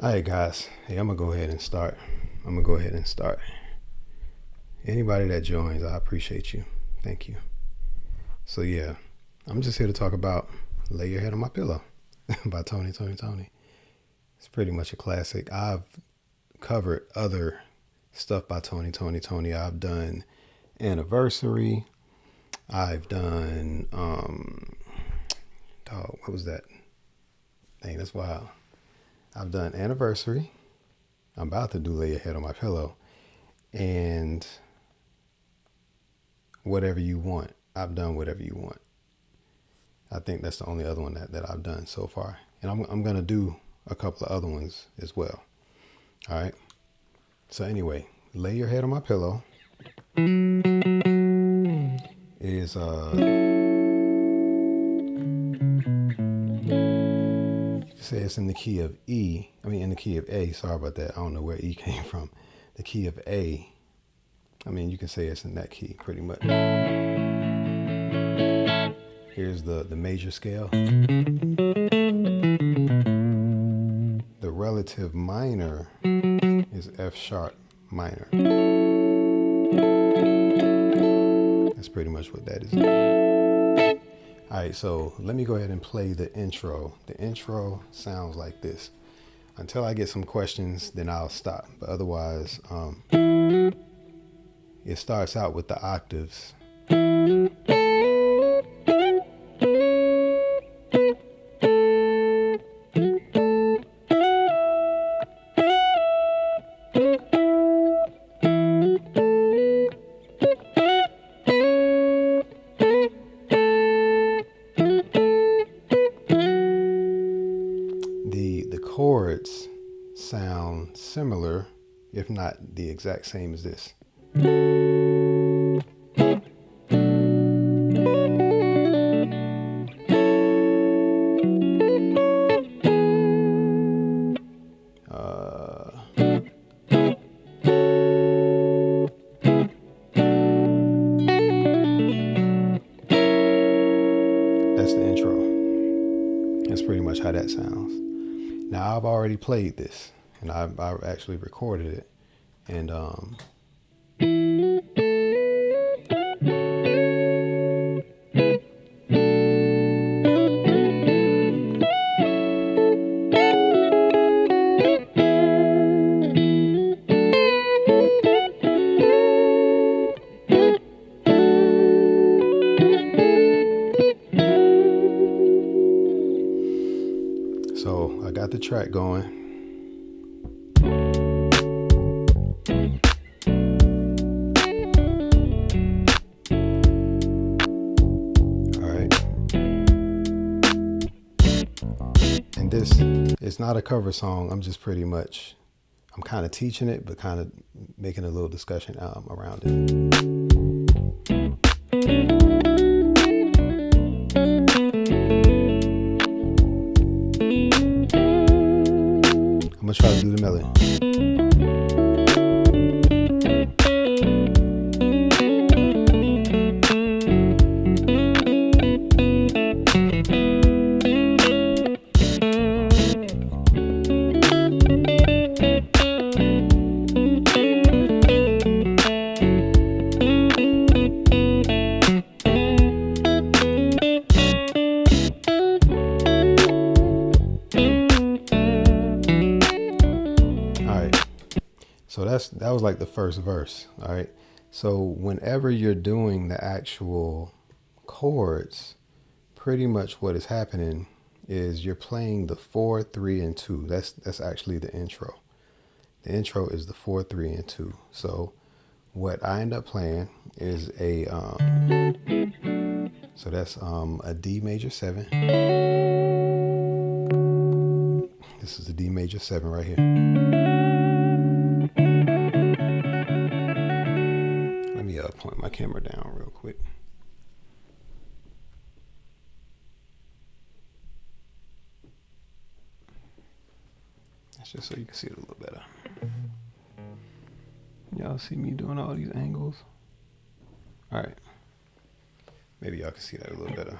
All right, guys. Hey, I'm gonna go ahead and start. Anybody that joins, I appreciate you. Thank you. So yeah, I'm just here to talk about "Lay Your Head on My Pillow" by Tony. It's pretty much a classic. I've covered other stuff by Tony. I've done Anniversary. I've done what was that? Dang, that's wild. I've done Anniversary. I'm about to do Lay Your Head on My Pillow. And Whatever You Want. I've done Whatever You Want. I think that's the only other one that I've done so far. And I'm going to do a couple of other ones as well. All right. So anyway, Lay Your Head on My Pillow is say it's in the key of E. In the key of A. Sorry about that. I don't know where E came from. The key of A. You can say it's in that key pretty much. Here's the major scale. The relative minor is F sharp minor. That's pretty much what that is. All right, so let me go ahead and play the intro. The intro sounds like this. Until I get some questions, then I'll stop. But otherwise, it starts out with the octaves. The chords sound similar, if not the exact same as this. That's the intro. That's pretty much how that sounds. Now I've already played this, and I've actually recorded it, and so I got the track going. This is not a cover song. I'm kind of teaching it, but kind of making a little discussion around it. I'm gonna try to do the melody. So that was like the first verse. All right. So whenever you're doing the actual chords, pretty much what is happening is you're playing the 4, 3, and 2. That's actually the intro. The intro is the 4, 3, and 2. So what I end up playing is so that's a D major 7. This is the D major 7 right here. Let me point my camera down real quick. That's just so you can see it a little better. Y'all see me doing all these angles? All right. Maybe y'all can see that a little better.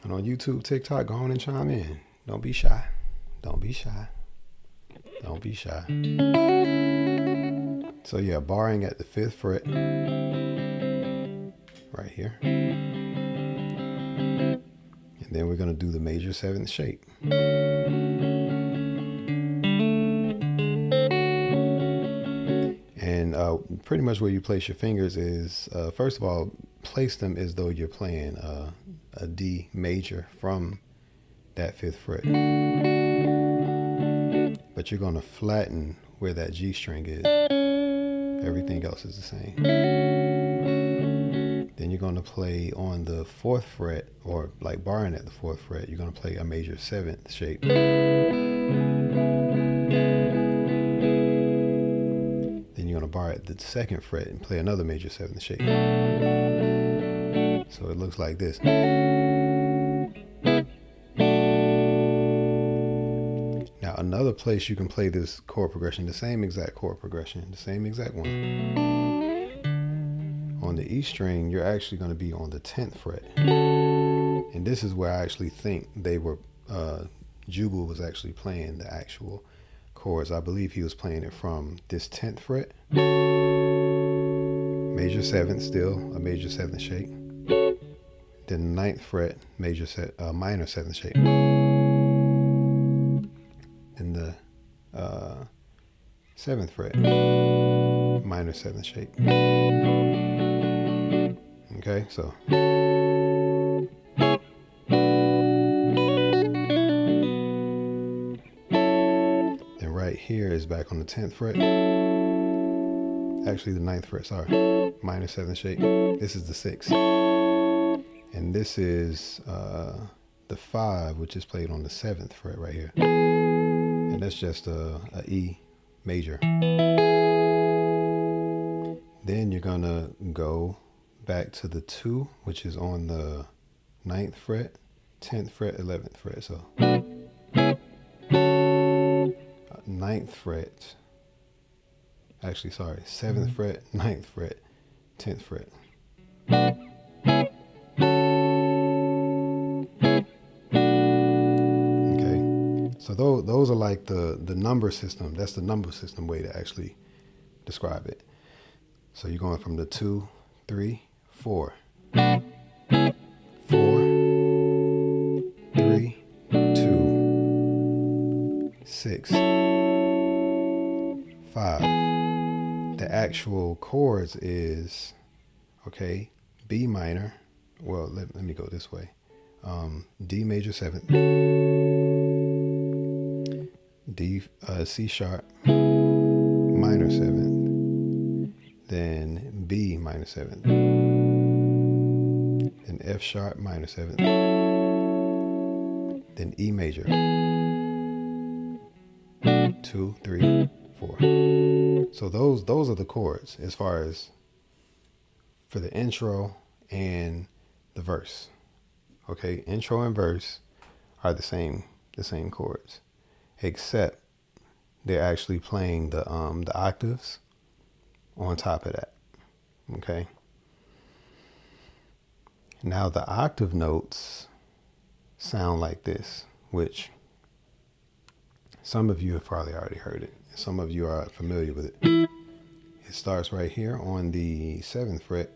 I know on YouTube, TikTok, go on and chime in. Don't be shy. Don't be shy. Don't be shy. So yeah, barring at the 5th fret, right here. And then we're gonna do the major 7th shape. And pretty much where you place your fingers is, first of all, place them as though you're playing a D major from that 5th fret. But you're gonna flatten where that G string is. Everything else is the same. Then you're gonna play on the 4th fret, or like barring at the 4th fret, you're gonna play a major 7th shape. Bar at the 2nd fret and play another major 7th shape. So it looks like this. Now another place you can play this chord progression, the same exact chord progression, the same exact one. On the E string, you're actually going to be on the 10th fret. And this is where I actually think they were, Jubal was actually playing the actual chords. I believe he was playing it from this 10th fret, major 7th, still a major 7th shape, then 9th fret, minor 7th shape, then the 7th fret, minor 7th shape. Okay, so here is back on the 10th fret. Actually the 9th fret, sorry. Minor 7th shape. This is the 6th. And this is the 5, which is played on the 7th fret right here. And that's just a E major. Then you're gonna go back to the 2, which is on the 9th fret, 10th fret, 11th fret. So 9th fret, actually sorry, 7th fret, 9th fret, 10th fret. Okay, so those are like the number system. That's the number system way to actually describe it. So you're going from the 2, 3, 4, 4, 3, 2, 6, 5. The actual chords is, okay, B minor. Well, let me go this way. D major 7th, D, C sharp, minor 7th, then B minor 7th, then F sharp minor 7th, then E major, 2, 3, 4. So those are the chords as far as for the intro and the verse. Okay, intro and verse are the same chords, except they're actually playing the octaves on top of that. Okay. Now the octave notes sound like this, which some of you have probably already heard it. Some of you are familiar with it. It starts right here on the 7th fret.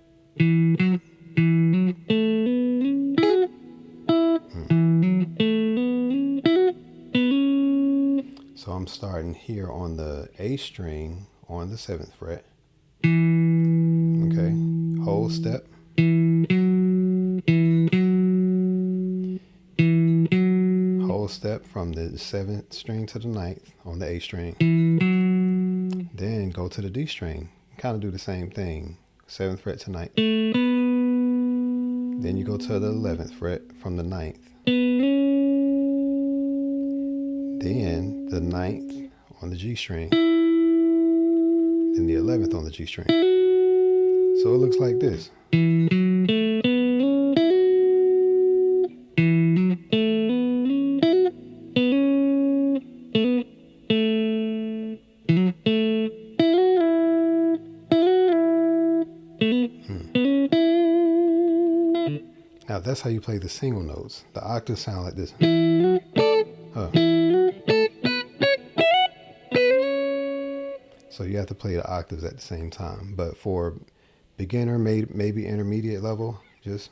So I'm starting here on the A string on the 7th fret. Okay, whole step. Whole step from the 7th string to the 9th on the A string. Then go to the D string. Kind of do the same thing. 7th fret to 9th. Then you go to the 11th fret from the 9th. Then the 9th on the G string. Then the 11th on the G string. So it looks like this. that's how you play the single notes. The octaves sound like this. Huh. So you have to play the octaves at the same time. But for beginner, maybe intermediate level, just.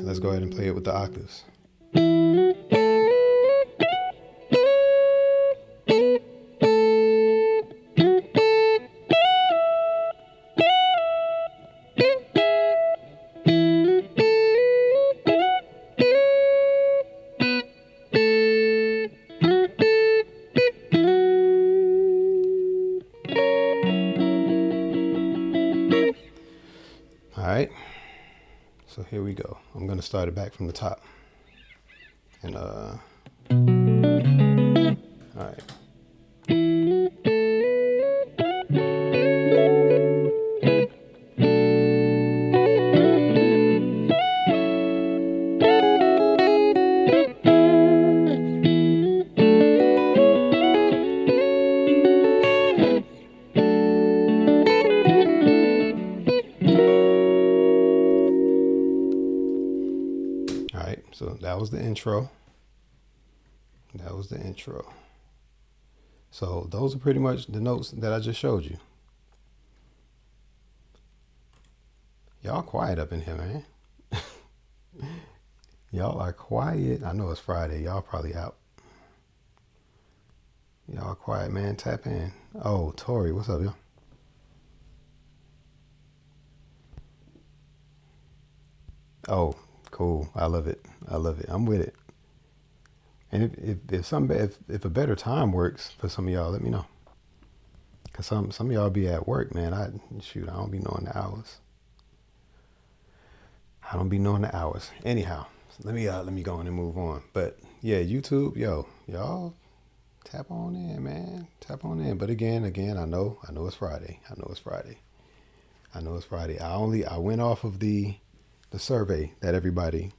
Let's go ahead and play it with the octaves. All right, so here we go. I'm gonna start it back from the top. And all right. So that was the intro. That was the intro. So those are pretty much the notes that I just showed you. Y'all quiet up in here, man. Y'all are quiet. I know it's Friday. Y'all probably out. Y'all quiet, man. Tap in. Oh, Tori, what's up, y'all? Oh, cool. I love it. I love it. I'm with it. And if a better time works for some of y'all, let me know. Cause some of y'all be at work, man. I don't be knowing the hours. I don't be knowing the hours. Anyhow, let me go on and move on. But yeah, YouTube, y'all tap on in, man. Tap on in. But again, I know it's Friday. I know it's Friday. I went off of the survey that everybody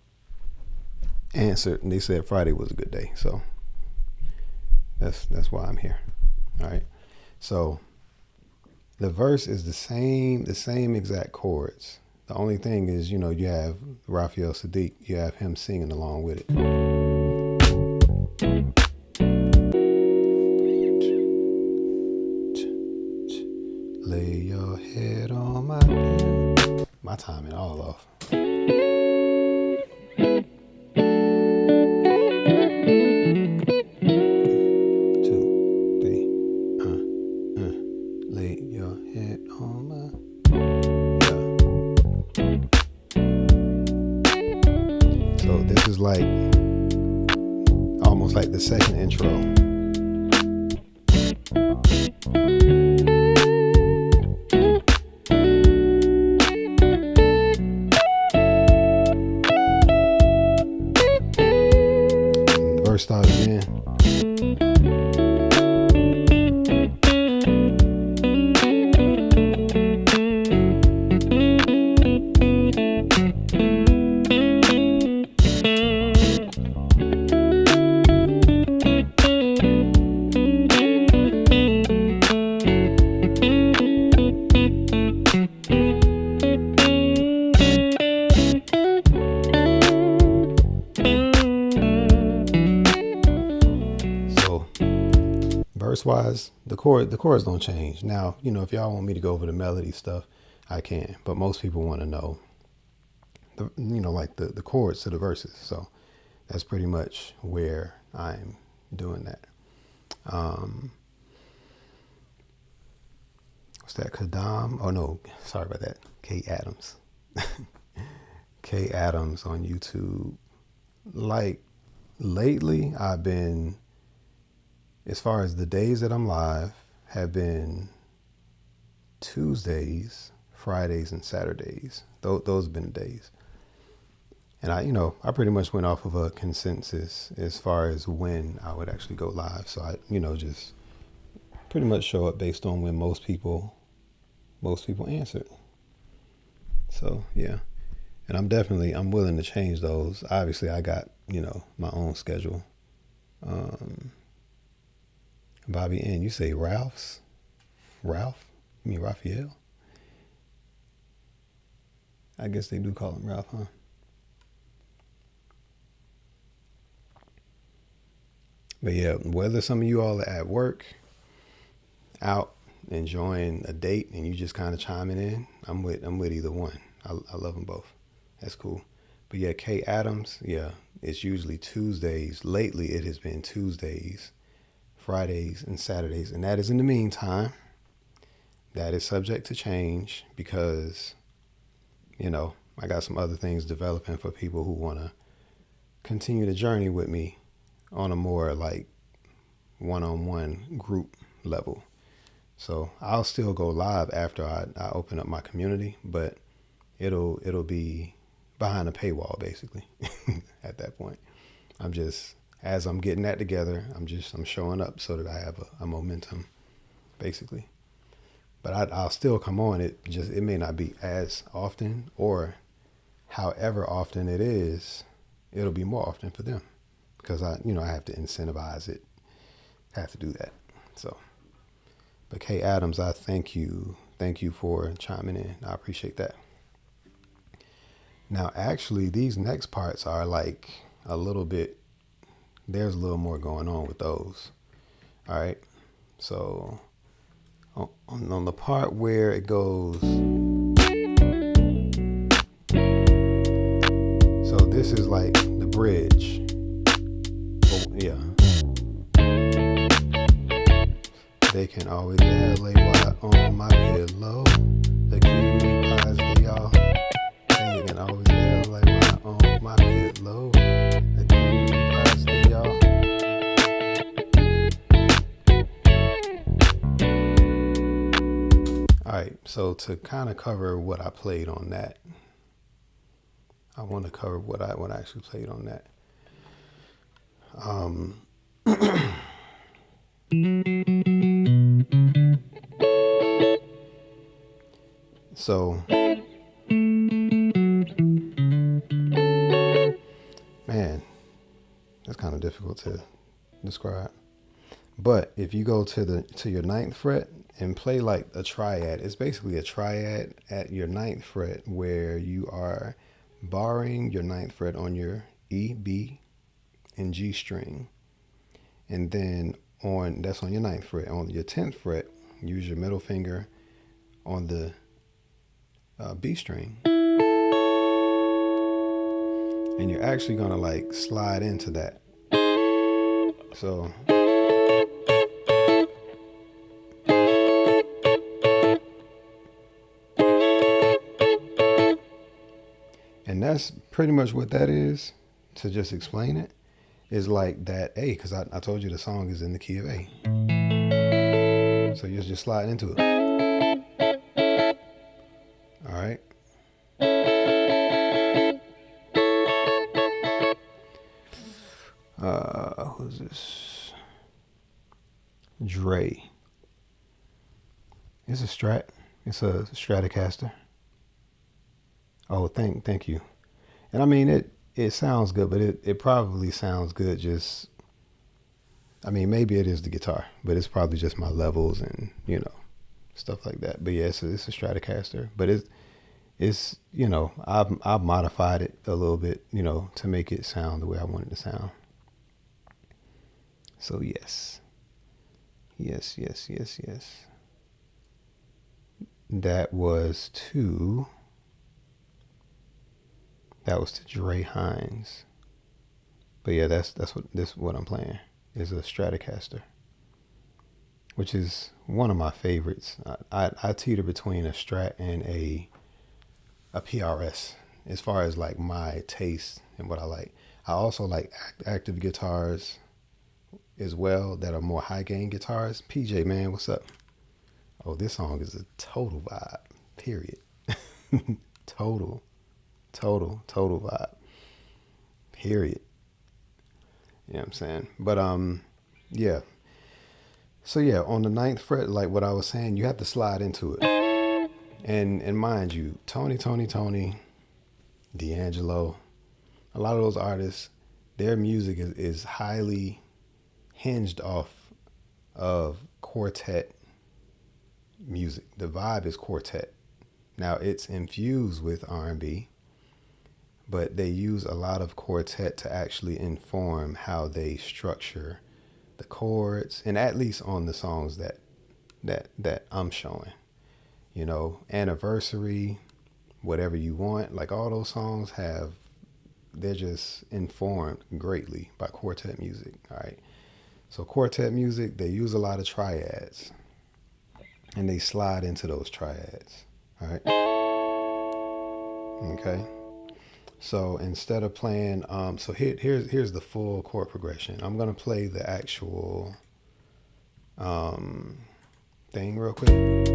answered, and they said Friday was a good day. So that's why I'm here. All right. So the verse is the same exact chords. The only thing is, you have Raphael Saadiq, you have him singing along with it. Lay your head on my timing all off. Like almost like the second intro. And the verse starts again. Verse-wise, the chords don't change. Now, if y'all want me to go over the melody stuff, I can. But most people want to know the chords to the verses. So that's pretty much where I'm doing that. What's that? Kadam? Oh no, sorry about that. Kay Adams. Kay Adams on YouTube. Like lately, I've been, as far as the days that I'm live, have been Tuesdays, Fridays, and Saturdays. Those have been the days. And I pretty much went off of a consensus as far as when I would actually go live. So I, just pretty much show up based on when most people most people answered. So yeah, and I'm willing to change those. Obviously, I got my own schedule. Um, Bobby N, you say Ralph? You mean Raphael? I guess they do call him Ralph, huh? But yeah, whether some of you all are at work, out enjoying a date, and you just kind of chiming in, I'm with either one. I love them both. That's cool. But yeah, Kay Adams, yeah, it's usually Tuesdays. Lately, it has been Tuesdays, Fridays, and Saturdays, and that is in the meantime. That is subject to change because I got some other things developing for people who want to continue the journey with me on a more like one-on-one group level. So I'll still go live after I open up my community, but it'll be behind a paywall basically at that point. I'm just as I'm getting that together, I'm showing up so that I have a momentum basically. But I'll still come on. It may not be as often, or however often it is, it'll be more often for them because I have to incentivize it, have to do that. So, but Kay Adams, I thank you for chiming in. I appreciate that. Now, actually, these next parts are like a little bit. There's a little more going on with those. All right, so on the part where it goes. So this is like the bridge. Oh, yeah. They can always lay while on my pillow. The cutie pies they all. They can always lay while on my pillow. The cutie pies they all. All right, so to kind of cover what I played on that, I want to cover what I actually played on that. So, man, that's kind of difficult to describe. But if you go to your ninth fret and play like a triad, it's basically a triad at your ninth fret where you are barring your ninth fret on your E, B, and G string. And then that's on your ninth fret. On your 10th fret, use your middle finger on the B string. And you're actually going to like slide into that. So. And that's pretty much what that is. To just explain it, is like that A, because I told you the song is in the key of A. So you're just sliding into it. All right. Who's this? Dre. It's a Strat. It's a Stratocaster. Oh, thank you. And I mean it sounds good, but it probably sounds good just. I mean, maybe it is the guitar, but it's probably just my levels and stuff like that. But yeah, it's a Stratocaster, but it's I've modified it a little bit to make it sound the way I want it to sound. So yes. That was to Dre Hines. But yeah, that's what I'm playing is a Stratocaster, which is one of my favorites. I teeter between a Strat and a PRS as far as like my taste and what I like. I also like active guitars as well that are more high gain guitars. PJ, man, what's up? Oh, this song is a total vibe, period. total vibe, period. You know what I'm saying? But yeah. So yeah, on the ninth fret, like what I was saying, you have to slide into it. And mind you, Tony, D'Angelo, a lot of those artists, their music is highly hinged off of quartet music. The vibe is quartet. Now it's infused with R&B, but they use a lot of quartet to actually inform how they structure the chords, and at least on the songs that I'm showing. You know, Anniversary, Whatever You Want, like all those songs have, they're just informed greatly by quartet music. All right. So quartet music, they use a lot of triads and they slide into those triads. All right. Okay. So instead of playing, so here's the full chord progression. I'm gonna play the actual um, thing real quick.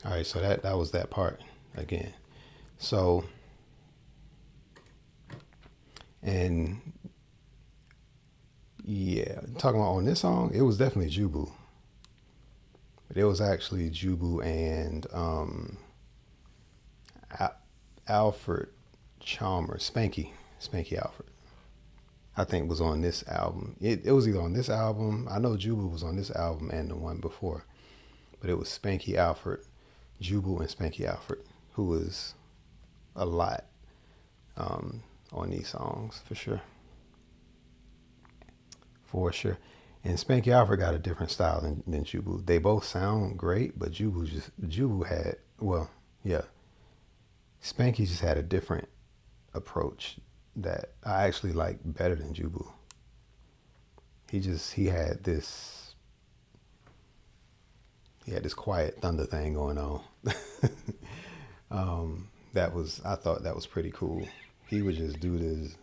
All right, so that was that part again. So, and yeah, talking about on this song, it was definitely Jubu. But it was actually Jubu and Alfred Chalmers, Spanky Alfred. I think was on this album. It was either on this album. I know Jubu was on this album and the one before, but it was Spanky Alfred, Jubu and Spanky Alfred, who was a lot on these songs for sure. For sure. And Spanky Alfred got a different style than Jubu. They both sound great, but Jubu had, well, yeah. Spanky just had a different approach that I actually like better than Jubu. He had this quiet thunder thing going on. I thought that was pretty cool. He would just do this.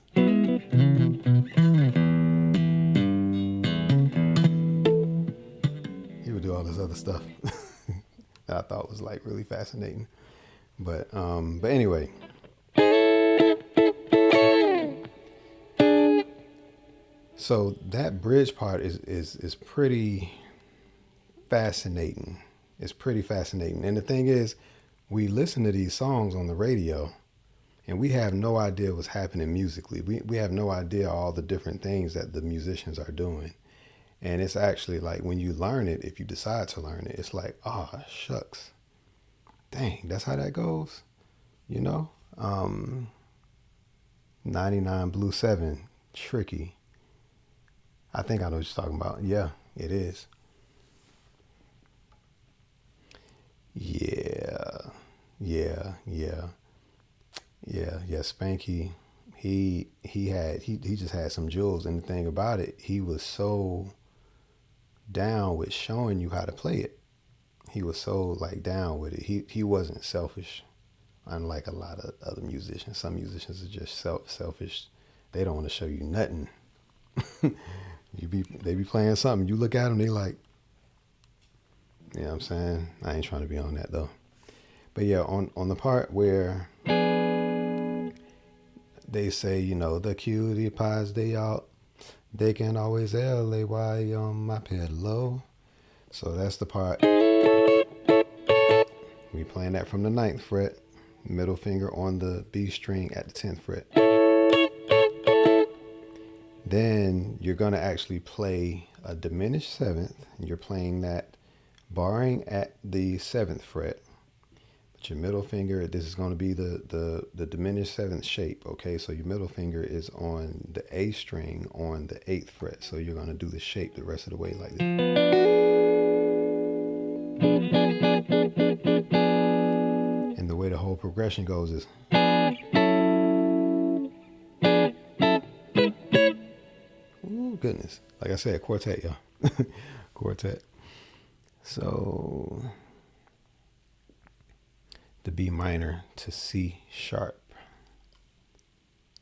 He would do all this other stuff that I thought was like really fascinating. But anyway. So that bridge part is pretty fascinating. It's pretty fascinating. And the thing is, we listen to these songs on the radio and we have no idea what's happening musically. We have no idea all the different things that the musicians are doing. And it's actually like when you learn it, if you decide to learn it, it's like, oh, shucks. Dang, that's how that goes. You know? 99 Blue 7, Tricky. I think I know what you're talking about. Yeah, it is. Yeah, yeah. Spanky, he just had some jewels, and the thing about it, he was so down with showing you how to play it. He was so like down with it. He wasn't selfish, unlike a lot of other musicians. Some musicians are just selfish. They don't want to show you nothing. They be playing something. You look at them, they like, you know what I'm saying? I ain't trying to be on that though. But yeah, on the part where they say, you know, the cutie pies they out, they can always LAY on my pillow. So that's the part. We playing that from the 9th fret, middle finger on the B string at the 10th fret. Then you're going to actually play a diminished 7th. You're playing that barring at the 7th fret. your middle finger, this is going to be the diminished seventh shape, okay? So your middle finger is on the A string on the 8th fret. So you're going to do the shape the rest of the way like this. And the way the whole progression goes is... Ooh, goodness. Like I said, quartet, y'all. Quartet. So the B minor to C sharp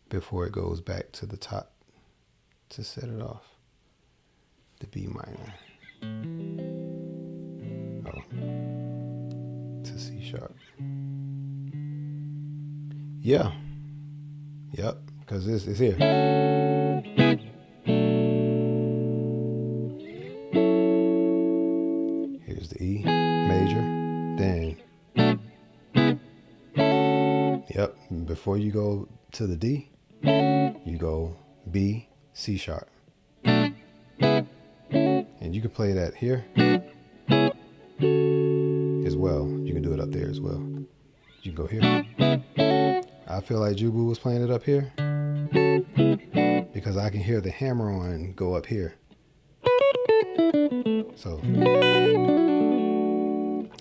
before it goes back to the top to set it off. The B minor. Oh. To C sharp. Yeah. Yep. Because it's here. Here's the E major. Then. Yep. Before you go to the D, you go B, C sharp. And you can play that here as well. You can do it up there as well. You can go here. I feel like Jubu was playing it up here because I can hear the hammer on go up here. So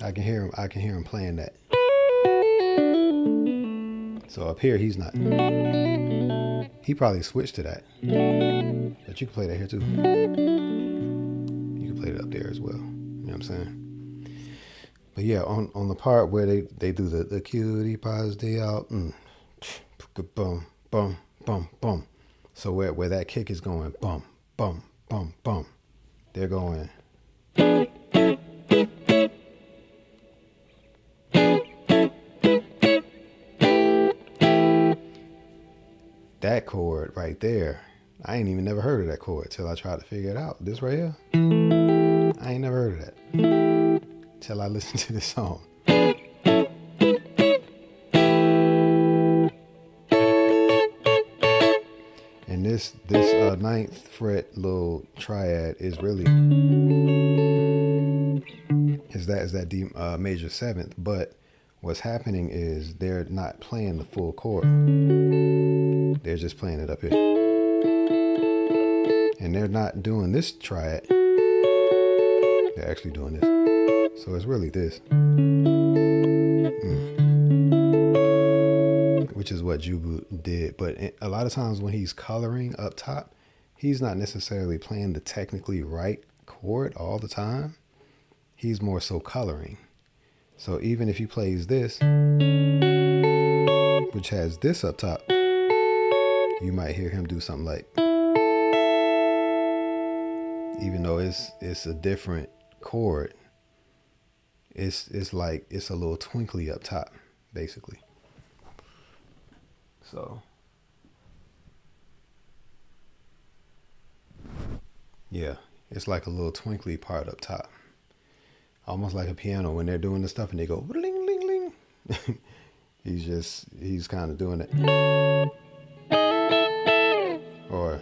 I can hear him playing that. So up here he's not. He probably switched to that. But you can play that here too. You can play it up there as well. You know what I'm saying? But yeah, on the part where they do the cutie pies day out, bum, bum, bum, bum. So where that kick is going, bum, bum, bum, bum. They're going. That chord right there, I ain't even never heard of that chord till I tried to figure it out. This right here, I ain't never heard of that till I listened to this song. And this 9th fret little triad is really is that D major 7th, but what's happening is they're not playing the full chord. They're just playing it up here. And they're not doing this triad. They're actually doing this. So it's really this. Which is what Jubu did. But a lot of times when he's coloring up top, he's not necessarily playing the technically right chord all the time. He's more so coloring. So even if he plays this, which has this up top, you might hear him do something like, even though it's a different chord, it's like it's a little twinkly up top, basically. So yeah, it's like a little twinkly part up top, almost like a piano when they're doing the stuff and they go ling ling ling. he's kind of doing it. Or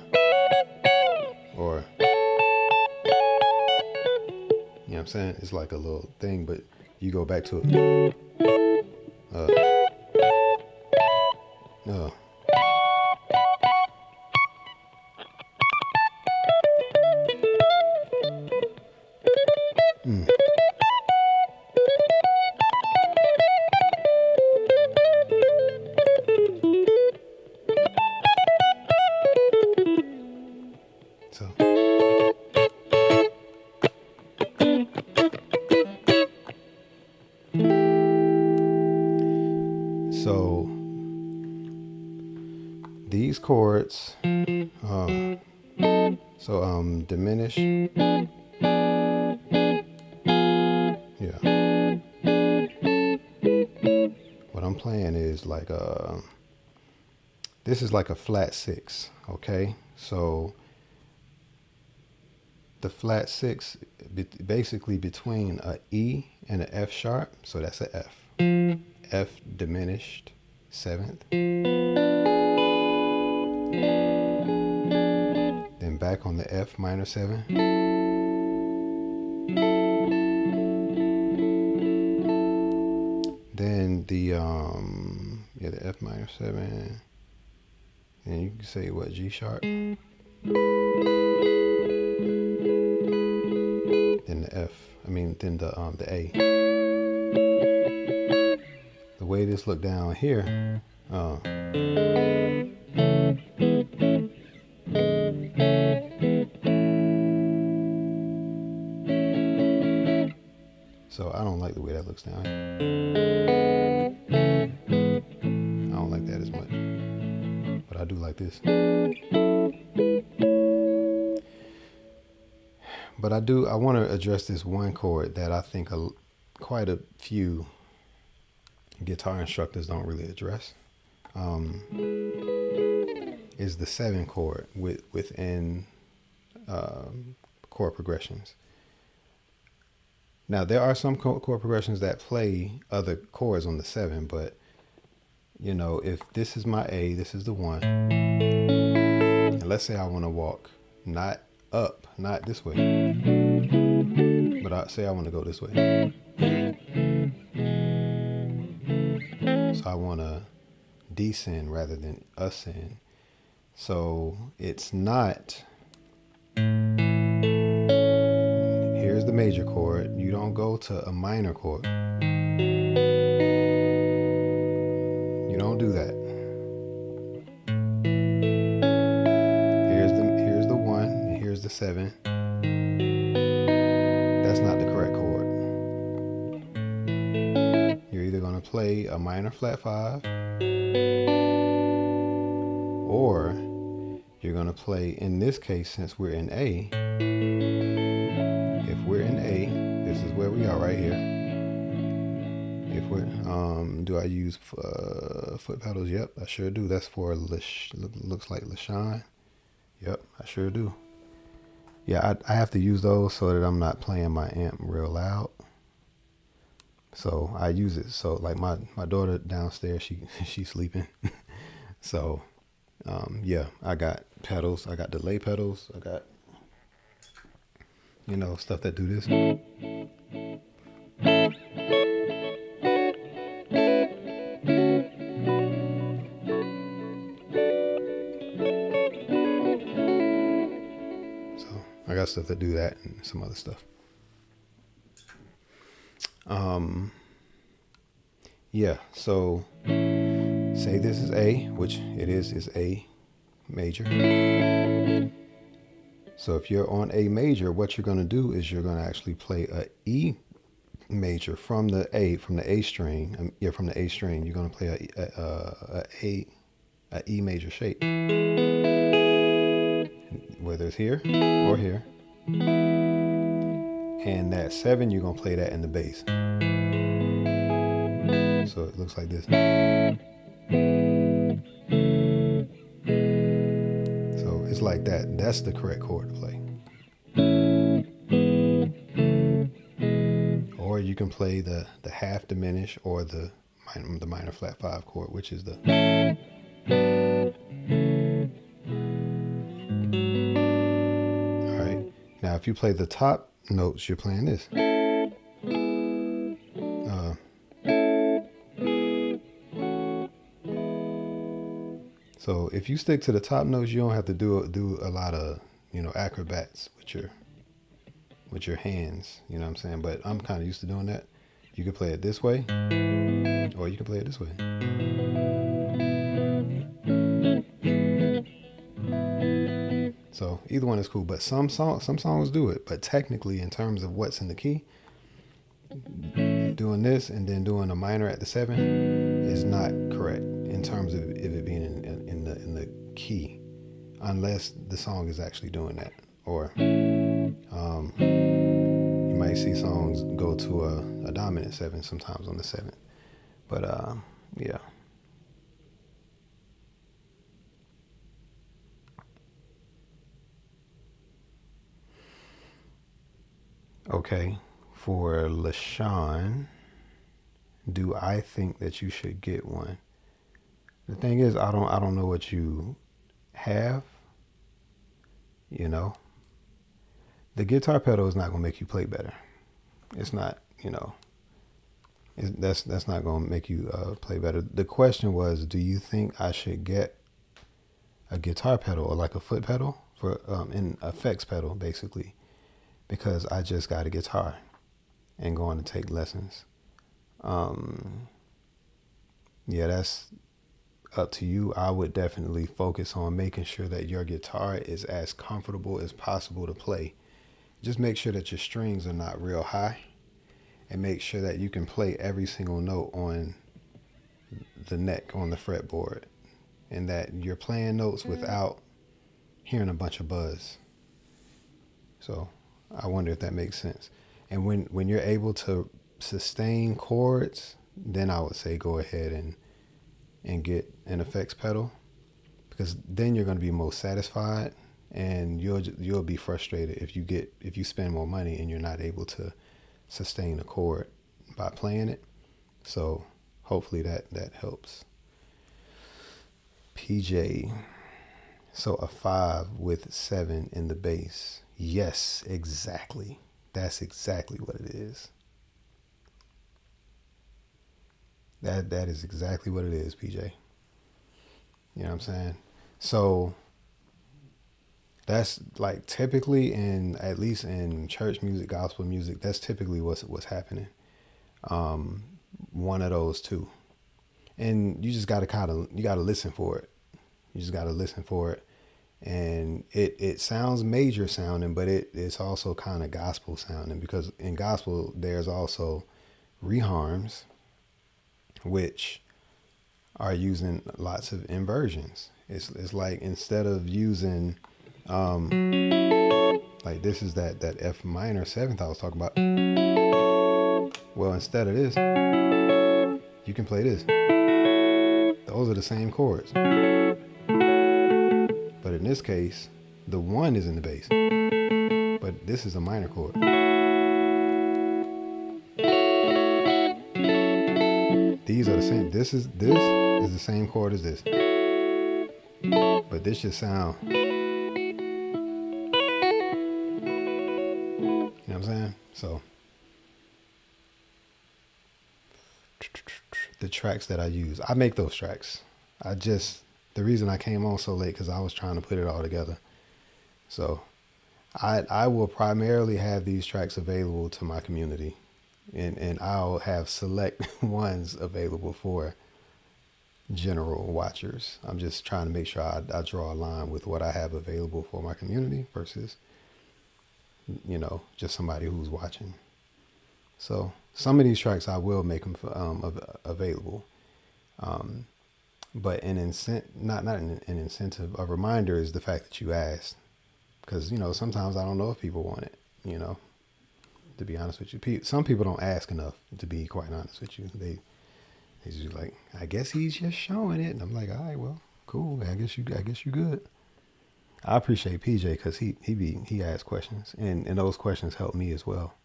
you know what I'm saying? It's like a little thing, but you go back to it. So these chords, diminish, yeah. What I'm playing is like this is like a flat 6, okay? So the flat 6, basically between a E and an F sharp, so that's a F. F diminished 7th. Then back on the F minor 7. Then the the F minor 7, and you can say what, G sharp, then the F. Then the A. The way this look down here, so I don't like the way that looks down here. I don't like that as much, but I do like this. But I want to address this one chord that I think quite a few guitar instructors don't really address. Is the 7 chord within chord progressions. Now there are some chord progressions that play other chords on the 7, but if this is my A, this is the 1, and let's say I want to walk not up, not this way, but I say I want to go this way. So I want to descend rather than ascend. So it's not, here's the major chord. You don't go to a minor chord. You don't do that. Here's the 1, and here's the 7. That's not the correct chord. You're either going to play a minor flat 5, or you're going to play, in this case, since we're in A, if we're in A, this is where we are right here. If we're, do I use foot pedals? Yep, I sure do. That's for, looks like LaShawn. Yep, I sure do. Yeah, I have to use those so that I'm not playing my amp real loud. So I use it. So like my daughter downstairs, she's sleeping. So yeah, I got pedals. I got delay pedals. I got, stuff that do this. So I got stuff that do that and some other stuff. Yeah, so say this is A, which it is A major. So if you're on A major, what you're going to do is you're going to actually play a E major from the A string. From the A string, you're going to play a E major shape, whether it's here or here. And that 7, you're going to play that in the bass. So it looks like this. So it's like that. That's the correct chord to play. Or you can play the half diminish or the minor flat 5 chord, which is the. All right. Now, if you play the top notes, you're playing this. So if you stick to the top notes, you don't have to do a lot of acrobats with your hands. You know what I'm saying? But I'm kind of used to doing that. You can play it this way, or you can play it this way. So either one is cool. But some songs do it. But technically, in terms of what's in the key, doing this and then doing a minor at the 7 is not correct in terms of it being in the key, unless the song is actually doing that. Or you might see songs go to a dominant 7 sometimes on the 7th. But yeah. Okay, for LaShawn, do I think that you should get one? The thing is, I don't know what you have. The guitar pedal is not gonna make you play better. It's not, That's not going to make you play better. The question was, do you think I should get a guitar pedal or like a foot pedal for an effects pedal, basically, because I just got a guitar and going to take lessons. Yeah, that's up to you. I would definitely focus on making sure that your guitar is as comfortable as possible to play. Just make sure that your strings are not real high, and make sure that you can play every single note on the neck on the fretboard, and that you're playing notes without hearing a bunch of buzz. So I wonder if that makes sense. And when you're able to sustain chords, then I would say go ahead and get an effects pedal, because then you're going to be most satisfied, and you'll be frustrated if you spend more money and you're not able to sustain a chord by playing it. So hopefully that helps. PJ, so a 5 with 7 in the bass. Yes, exactly. That's exactly what it is. That is exactly what it is, PJ. You know what I'm saying? So that's like typically at least in church music, gospel music, that's typically what's happening. One of those two. And you just gotta listen for it. You just gotta listen for it. And it sounds major sounding, but it's also kind of gospel sounding, because in gospel there's also reharms, which are using lots of inversions. It's like, instead of using like this is that F minor 7th I was talking about. Well, instead of this, you can play this. Those are the same chords. But in this case, the 1 is in the bass. But this is a minor chord. These are the same. This is the same chord as this. But this just sound. You know what I'm saying? So the tracks that I use, I make those tracks. The reason I came on so late, because I was trying to put it all together. So I will primarily have these tracks available to my community, and I'll have select ones available for general watchers. I'm just trying to make sure I draw a line with what I have available for my community versus, just somebody who's watching. So some of these tracks I will make them available. But not an incentive, a reminder is the fact that you asked. Because, sometimes I don't know if people want it, to be honest with you. Some people don't ask enough, to be quite honest with you. They just like, I guess he's just showing it. And I'm like, all right, well, cool. I guess you good. I appreciate PJ, because he asks questions, and those questions help me as well.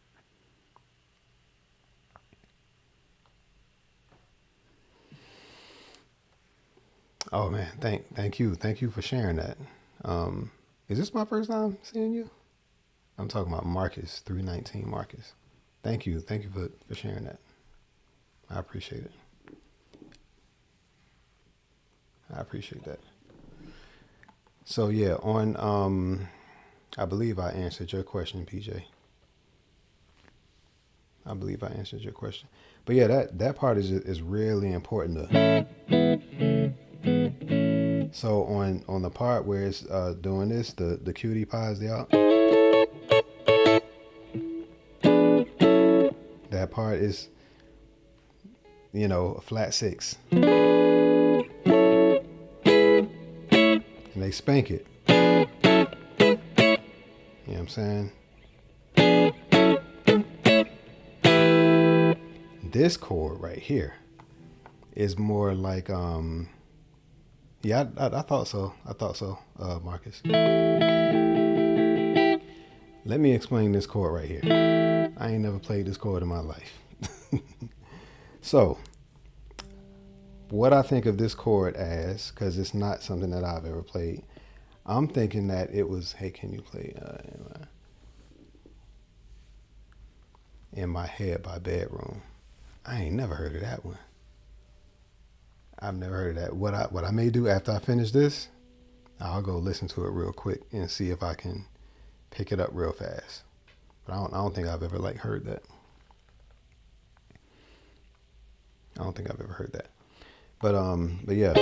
Oh man, thank you for sharing that. Is this my first time seeing you? I'm talking about Marcus, 319 Marcus. Thank you for sharing that. I appreciate it. I appreciate that. So yeah, on I believe I answered your question, PJ. I believe I answered your question. But yeah, that part is really important to. So on the part where it's doing this, the cutie pies the out. That part is, a flat 6. And they spank it. You know what I'm saying? This chord right here is more like yeah, I thought so. Marcus. Let me explain this chord right here. I ain't never played this chord in my life. So, what I think of this chord as, because it's not something that I've ever played, I'm thinking that it was, hey, can you play In My Head by Bedroom? I ain't never heard of that one. I've never heard of that. What I may do after I finish this, I'll go listen to it real quick and see if I can pick it up real fast. But I don't think I've ever like heard that. I don't think I've ever heard that. But yeah.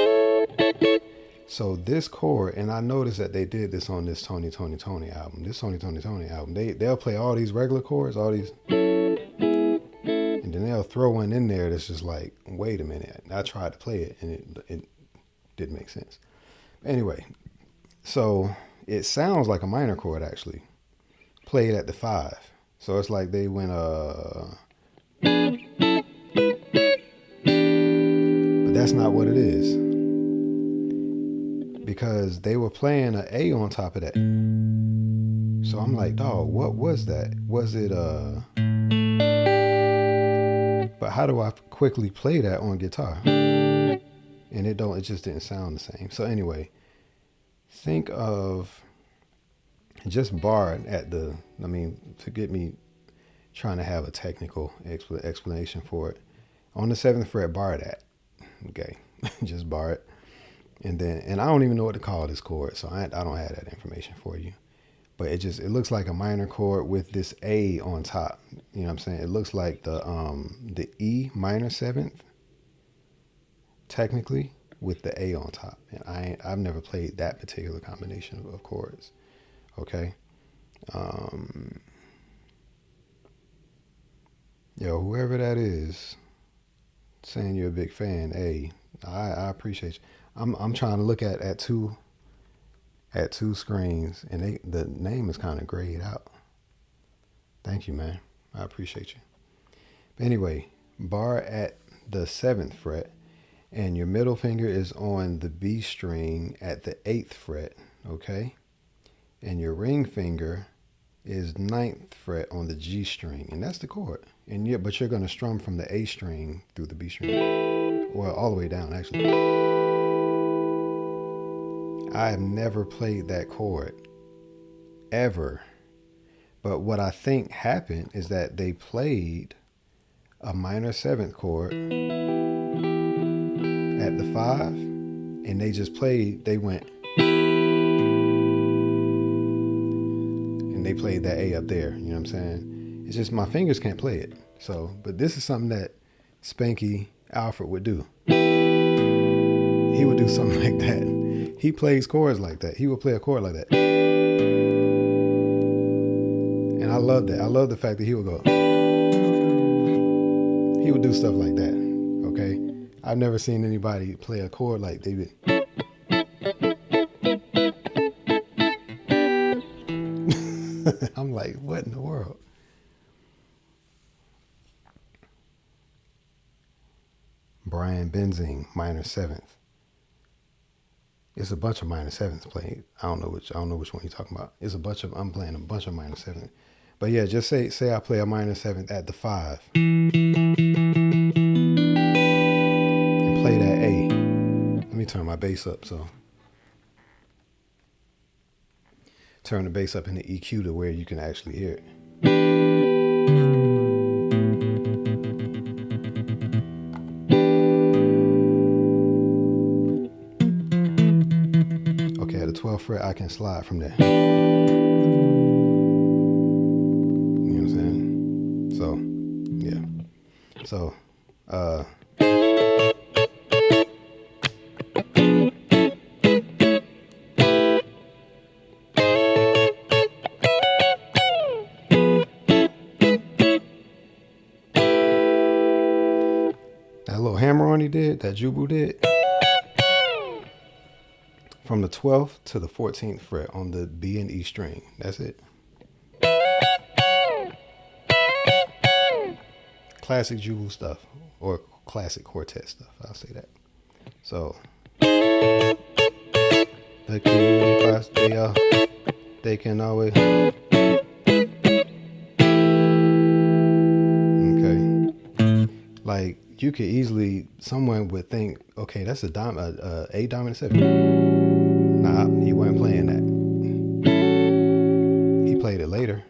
So this chord, and I noticed that they did this on this Tony album. This Tony album, they'll play all these regular chords, all these, and then they'll throw one in there that's just like, wait a minute. I tried to play it and it didn't make sense. Anyway, so it sounds like a minor chord actually, played at the 5. So it's like they went but that's not what it is, because they were playing an A on top of that. So I'm like, dog, what was that? Was it but how do I quickly play that on guitar? And it just didn't sound the same. So anyway, think of just bar at the, to get me trying to have a technical explanation for it. On the 7th fret, bar that. Okay, just bar it. And I don't even know what to call this chord, so I don't have that information for you. But it looks like a minor chord with this A on top. You know what I'm saying? It looks like the E minor 7th, technically, with the A on top. And I've never played that particular combination of chords. Okay. Whoever that is saying you're a big fan, hey, I appreciate you. I'm trying to look at two screens, and the name is kind of grayed out. Thank you, man. I appreciate you. But anyway, bar at the 7th fret, and your middle finger is on the B string at the 8th fret, okay? And your ring finger is 9th fret on the G string, and that's the chord. But you're going to strum from the A string through the B string, well, all the way down, actually. I have never played that chord, ever. But what I think happened is that they played a minor 7th chord at the 5, and they went, and they played that A up there, you know what I'm saying? It's just my fingers can't play it. So, but this is something that Spanky Alfred would do. He would do something like that. He plays chords like that. He would play a chord like that. And I love that. I love the fact that he would go. He would do stuff like that. Okay? I've never seen anybody play a chord like they did. I'm like, what in the world? Brian Benzing, minor 7th. It's a bunch of minor 7ths played. I don't know which one you're talking about. I'm playing a bunch of minor 7ths. But yeah, just say I play a minor 7th at the 5. And play that A. Let me turn my bass up, so. Turn the bass up in the EQ to where you can actually hear it. Okay, at the 12th fret, I can slide from there. You know what I'm saying? So, yeah. So, that little hammer on he did, that Jubu did, from the 12th to the 14th fret on the B and E string. That's it. Classic Jubu stuff, or classic quartet stuff, I'll say that. So, the key parts, they can always. Okay. Like, you could easily, someone would think, okay, that's A dominant 7. Nah, he wasn't playing that. He played it later.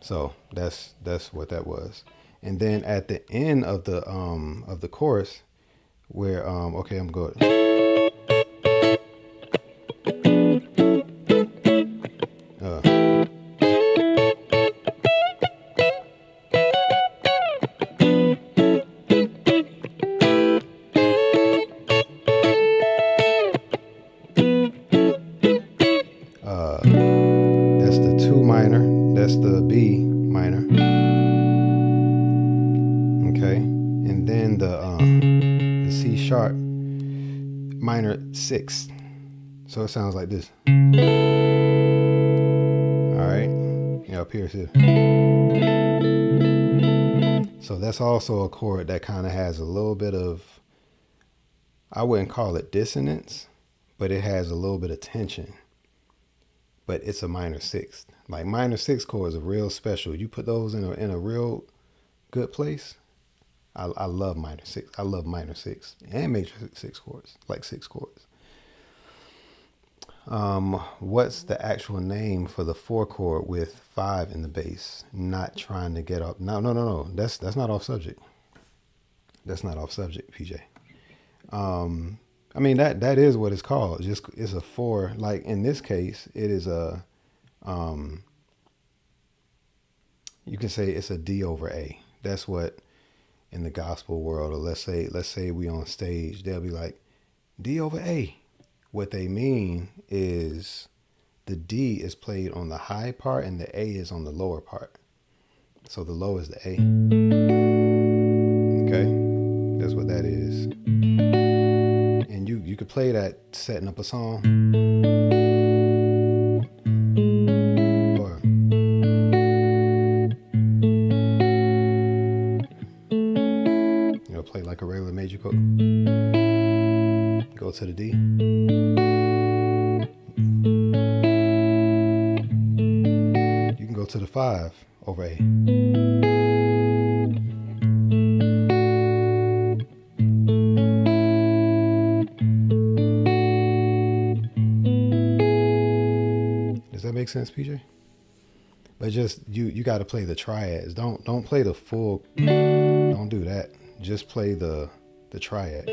So that's what that was. And then at the end of the chorus, where okay, I'm good. Uh, that's the 2 minor. That's the B minor. Okay, and then the C sharp minor 6. So it sounds like this. All right, yeah, up here too. So that's also a chord that kind of has a little bit of, I wouldn't call it dissonance, but it has a little bit of tension. But it's a minor 6th. Like minor 6 chords are real special. You put those in a real good place. I love minor 6. I love minor 6 and major 6 chords, like 6 chords. What's the actual name for the 4 chord with 5 in the bass? Not trying to get up. No. That's not off subject. That's not off subject, PJ. I mean that is what it's called. Just it's a 4. Like in this case, it is a you can say it's a D over A. That's what in the gospel world, or let's say we on stage, they'll be like D over A. What they mean is the D is played on the high part and the A is on the lower part. So the low is the A. Okay? That's what that is. And you could play that setting up a song. Or play like a regular major chord. Go to the D. You can go to the 5 over A. Does that make sense, PJ? But just you got to play the triads. Don't play the full. Don't do that. Just play the triad.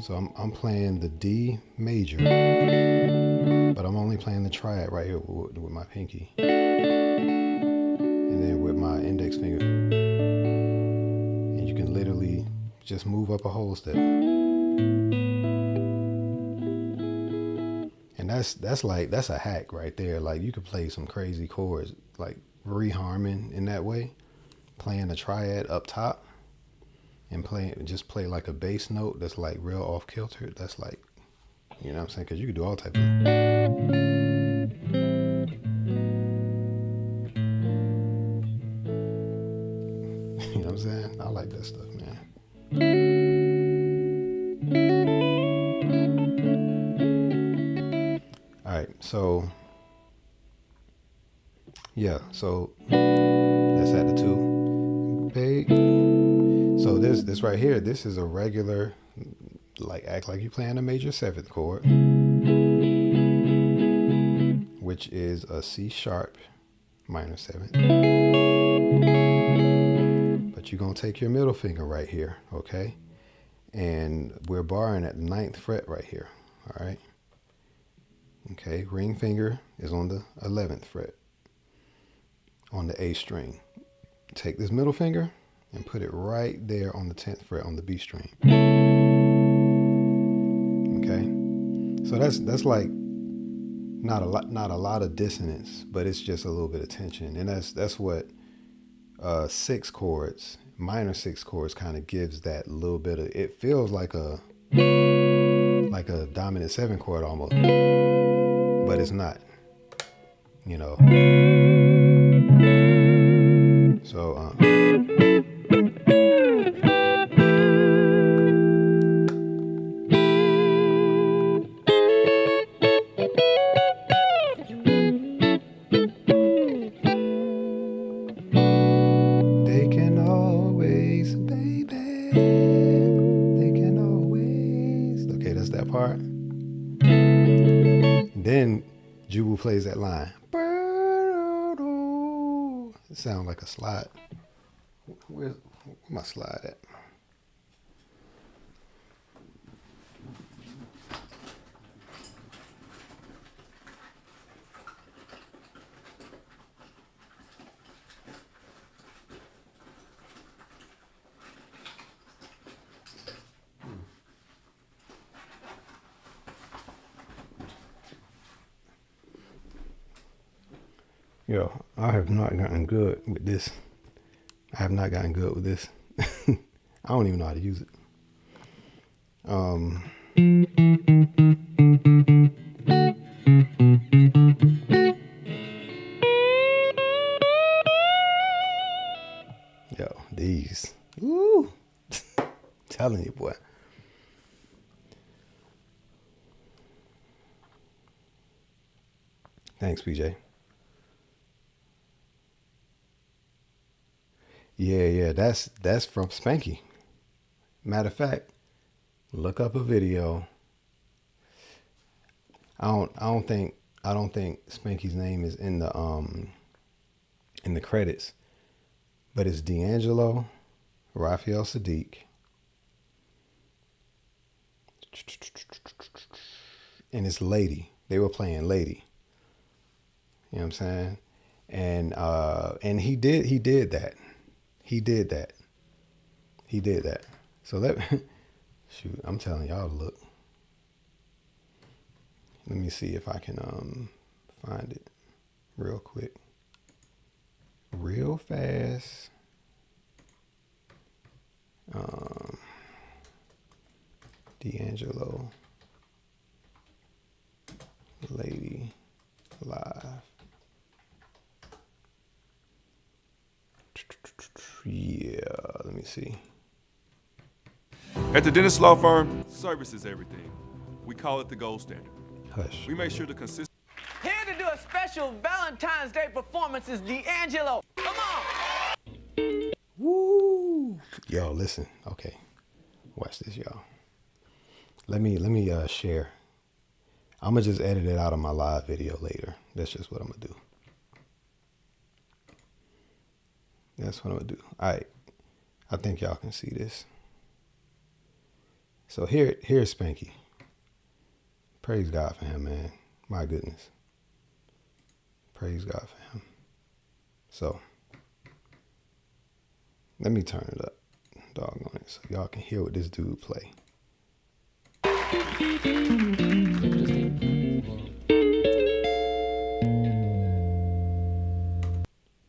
So I'm playing the D major, but I'm only playing the triad right here with my pinky, and then with my index finger. And you can literally just move up a whole step. And that's a hack right there. Like you could play some crazy chords, like reharming in that way, playing the triad up top. And just play like a bass note that's like real off kilter. That's like, you know what I'm saying? Because you can do all types of. You know what I'm saying? I like that stuff, man. All right, so yeah, so let's add the 2. Big. So this right here, this is a regular, like act like you're playing a major 7th chord, which is a C sharp minor 7th. But you're gonna take your middle finger right here, okay? And we're barring at the 9th fret right here, all right? Okay, ring finger is on the 11th fret on the A string. Take this middle finger and put it right there on the 10th fret on the B string. Okay, so that's like not a lot of dissonance, but it's just a little bit of tension, and that's what 6 chords, minor 6 chords, kind of gives that little bit of. It feels like a dominant 7 chord almost, but it's not. You know. So. Part. Then Jubu plays that line. It sounds like a slide. Where's my slide at? Yo, I have not gotten good with this. I have not gotten good with this. I don't even know how to use it. Yo, these. Woo! Telling you, boy. Thanks, PJ. Yeah, that's from Spanky. Matter of fact, look up a video. I don't think Spanky's name is in the credits, but it's D'Angelo, Raphael Sadiq, and it's Lady. They were playing Lady. You know what I'm saying? And he did that. He did that. So shoot, I'm telling y'all to look. Let me see if I can find it real quick. Real fast. D'Angelo Lady Live. Yeah, let me see. At the Dennis Law Firm, service is everything. We call it the gold standard. Hush. We make sure the consistent. Here to do a special Valentine's Day performance is D'Angelo. Come on! Woo! Yo, listen. Okay, watch this, y'all. Let me share. I'm gonna just edit it out of my live video later. That's just what I'm gonna do. That's what I'm gonna do. All right. I think y'all can see this. So here's Spanky. Praise God for him, man. My goodness. Praise God for him. So let me turn it up. Doggone it. So y'all can hear what this dude play.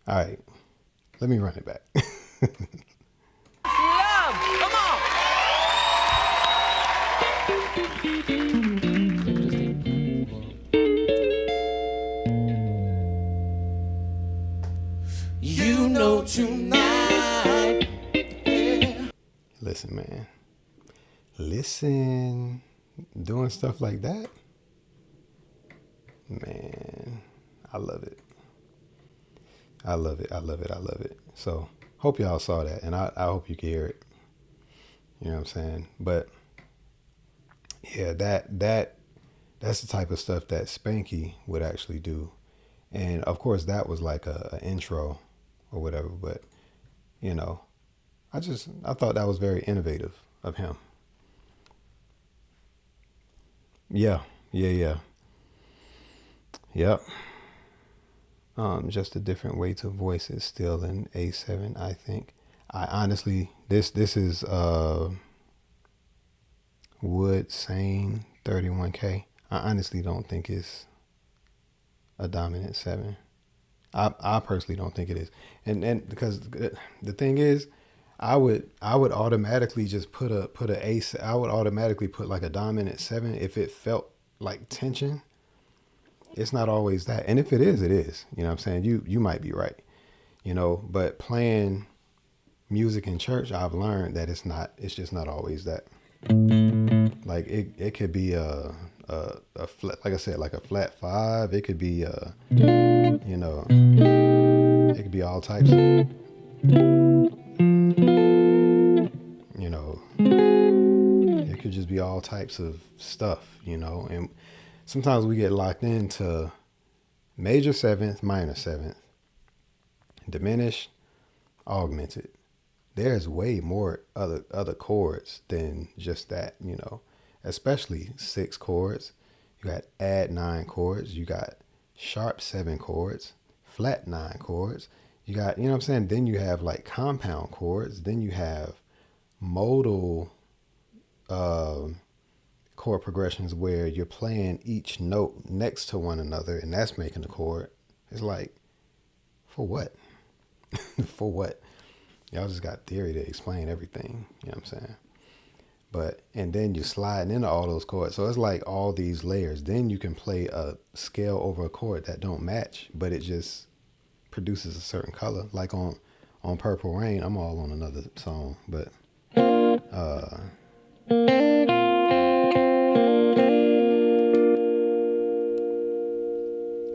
All right. Let me run it back. Love! Come on! You know tonight. Yeah. Listen, man. Listen. Doing stuff like that. Man, I love it. I love it. So hope y'all saw that, and I hope you can hear it. You know what I'm saying? But yeah, that's the type of stuff that Spanky would actually do. And of course that was like a intro or whatever, but you know, I thought that was very innovative of him. Yeah. Yep. Just a different way to voice it still in A7, I think. I honestly, this is Wood Sane 31K. I honestly don't think it's a dominant 7. I personally don't think it is. And because the thing is, I would automatically just put a ace. I would automatically put like a dominant 7 if it felt like tension. It's not always that. And if it is, it is. You know what I'm saying? You might be right. You know, but playing music in church, I've learned that it's just not always that. Like it could be a flat, like I said, like a flat 5. It could be you know, it could be all types. You know, could just be all types of stuff, you know. And sometimes we get locked into major seventh, minor seventh, diminished, augmented. There's way more other chords than just that, you know, especially 6 chords. You got add 9 chords. You got sharp 7 chords, flat 9 chords. You got, you know what I'm saying? Then you have like compound chords. Then you have modal chord progressions where you're playing each note next to one another, and that's making the chord. It's like, for what? For what? Y'all just got theory to explain everything. You know what I'm saying? But, and then you're sliding into all those chords. So it's like all these layers. Then you can play a scale over a chord that don't match, but it just produces a certain color. Like on Purple Rain, I'm all on another song, but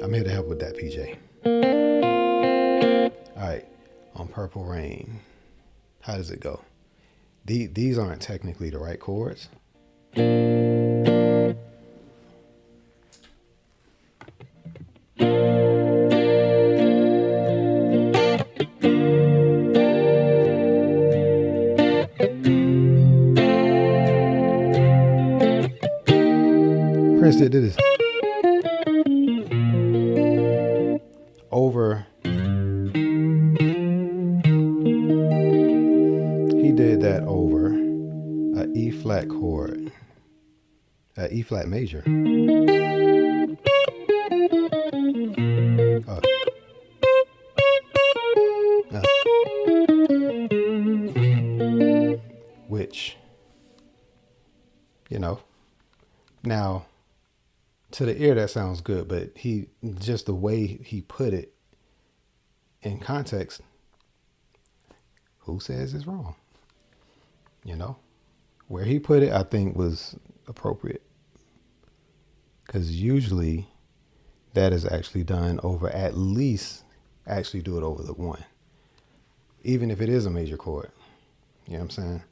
I'm here to help with that, PJ. All right, on Purple Rain, how does it go? These aren't technically the right chords. Prince did this. Over. He did that over a E flat chord, a E flat major. Which, you know, now to the ear that sounds good, but he just the way he put it in context, who says it's wrong? You know, where he put it, I think was appropriate, because usually that is actually done over, at least actually do it over the 1, even if it is a major chord. You know what I'm saying?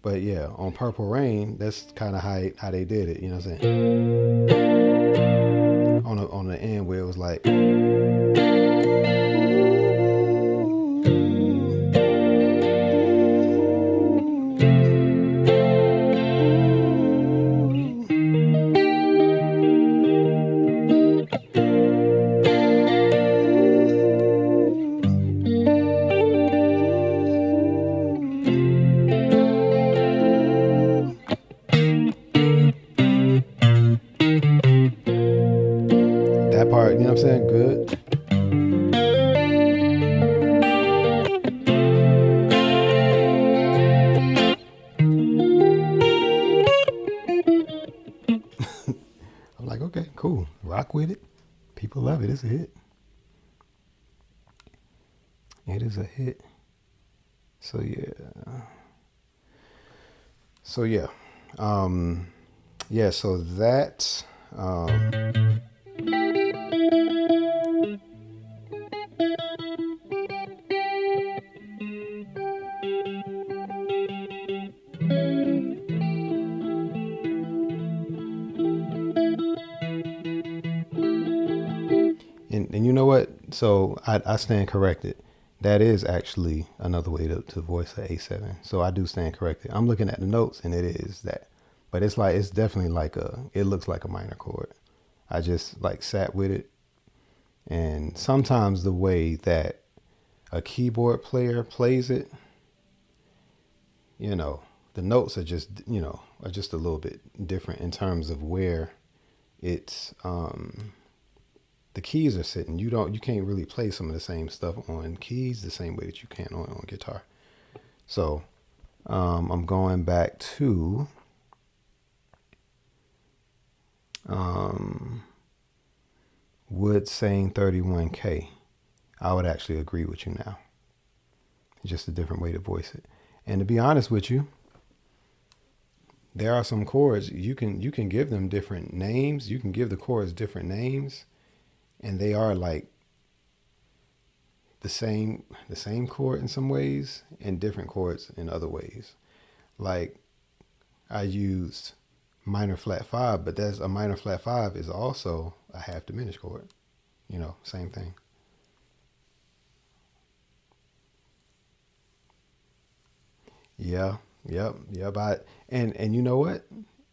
But yeah, on Purple Rain, that's kind of how they did it. You know what I'm saying? On the end where it was like. That part, you know what I'm saying? Good. I'm like, okay, cool. Rock with it. People love it. It's a hit. It is a hit. So yeah. So yeah. Yeah, so that and you know what? So I stand corrected. That is actually another way to voice the A7. So I do stand corrected. I'm looking at the notes and it is that. But it's like, it's definitely like it looks like a minor chord. I just like sat with it. And sometimes the way that a keyboard player plays it, you know, the notes are just, you know, are just a little bit different in terms of where it's, the keys are sitting. You can't really play some of the same stuff on keys the same way that you can on guitar. So, I'm going back to, Wood saying 31K. I would actually agree with you now. It's just a different way to voice it. And to be honest with you, there are some chords you can give them different names. You can give the chords different names, and they are like the same chord in some ways and different chords in other ways. Like I used minor flat 5, but that's a minor flat 5 is also a half diminished chord. You Same thing. Yeah, yep, yep. And you know what?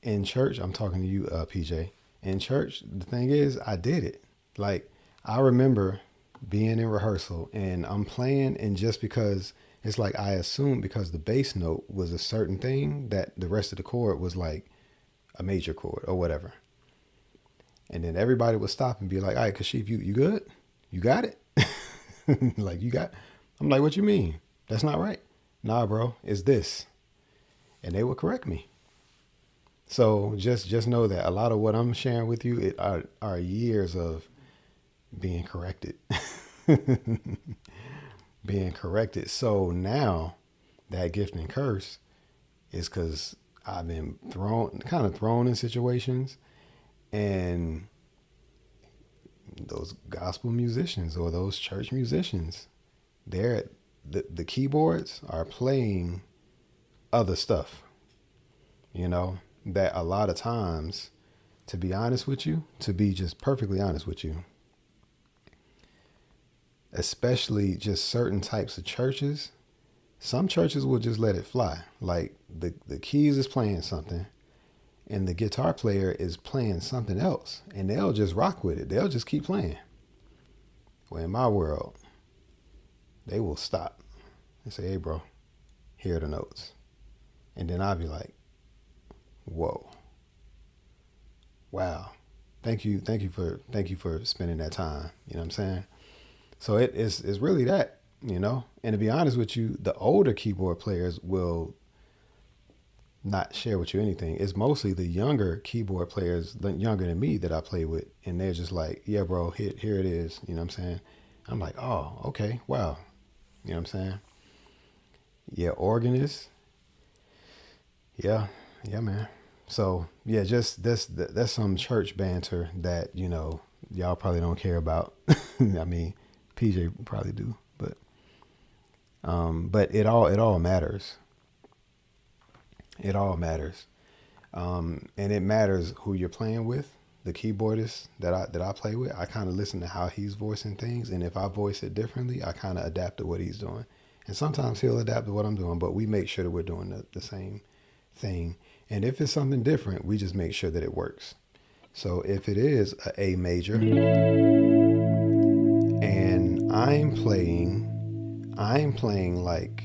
In church, I'm talking to you, PJ. In church, the thing is, I did it. Like, I remember being in rehearsal and I'm playing, and just because it's like I assumed because the bass note was a certain thing that the rest of the chord was like a major chord or whatever. And then everybody would stop and be like, all right, Kashif, you good? You got it? Like, you got, I'm like, what you mean? That's not right. Nah, bro, it's this. And they would correct me. So just know that a lot of what I'm sharing with you are years of being corrected. Being corrected. So now that gift and curse is because I've been thrown in situations, and those gospel musicians or those church musicians, the keyboards are playing other stuff, that a lot of times, to be honest with you, to be just perfectly honest with you, especially just certain types of churches, some churches will just let it fly. Like the keys is playing something and the guitar player is playing something else, and they'll just rock with it. They'll just keep playing. Well, in my world, they will stop and say, hey, bro, here are the notes. And then I'll be like, whoa, wow. Thank you for spending that time. You know what I'm saying? So it's really that, And to be honest with you, the older keyboard players will not share with you anything. It's mostly the younger keyboard players, younger than me, that I play with. And they're just like, yeah, bro, here it is. You know what I'm saying? I'm like, oh, okay, wow. You know what I'm saying? Yeah, organist. Yeah, man. So yeah, just that's some church banter that, y'all probably don't care about. I mean, PJ probably do, but it all matters. It all matters. And it matters who you're playing with. The keyboardist that I play with, I kind of listen to how he's voicing things. And if I voice it differently, I kind of adapt to what he's doing. And sometimes he'll adapt to what I'm doing, but we make sure that we're doing the same thing. And if it's something different, we just make sure that it works. So if it is a major and I'm playing like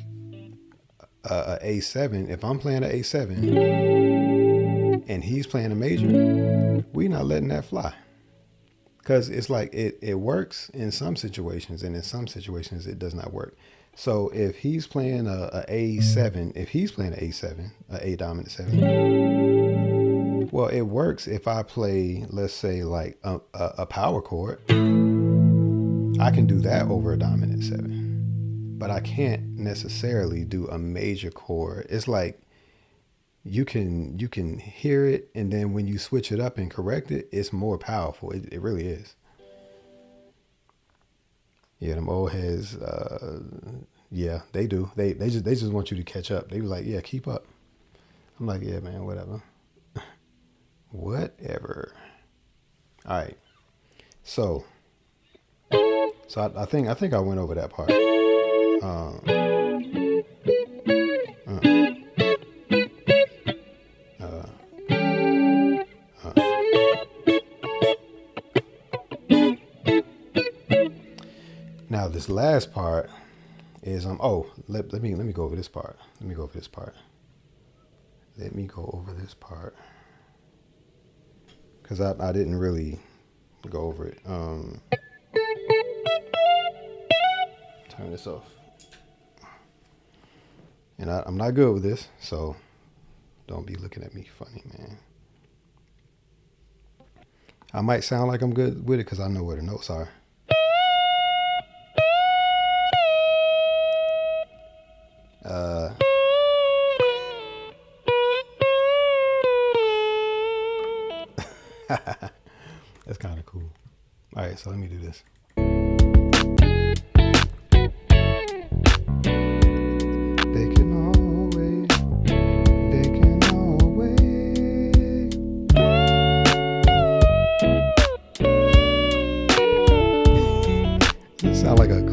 a A7, if I'm playing an A7 and he's playing a major, we're not letting that fly. Because it's like it works in some situations, and in some situations it does not work. So if he's playing a A7, a A dominant 7, well, it works if I play, let's say, like a power chord. I can do that over a dominant 7, but I can't necessarily do a major chord. It's like you can hear it, and then when you switch it up and correct it, it's more powerful. It really is. Yeah, them old heads, yeah, they do. They just want you to catch up. They be like, yeah, keep up. I'm like, yeah, man, whatever. Whatever. All right. So I think I went over that part. Now this last part is let me go over this part. Let me go over this part because I didn't really go over it. Turn this off. And I'm not good with this, so don't be looking at me funny, man. I might sound like I'm good with it because I know where the notes are. That's kind of cool. All right, so let me do this. They can always.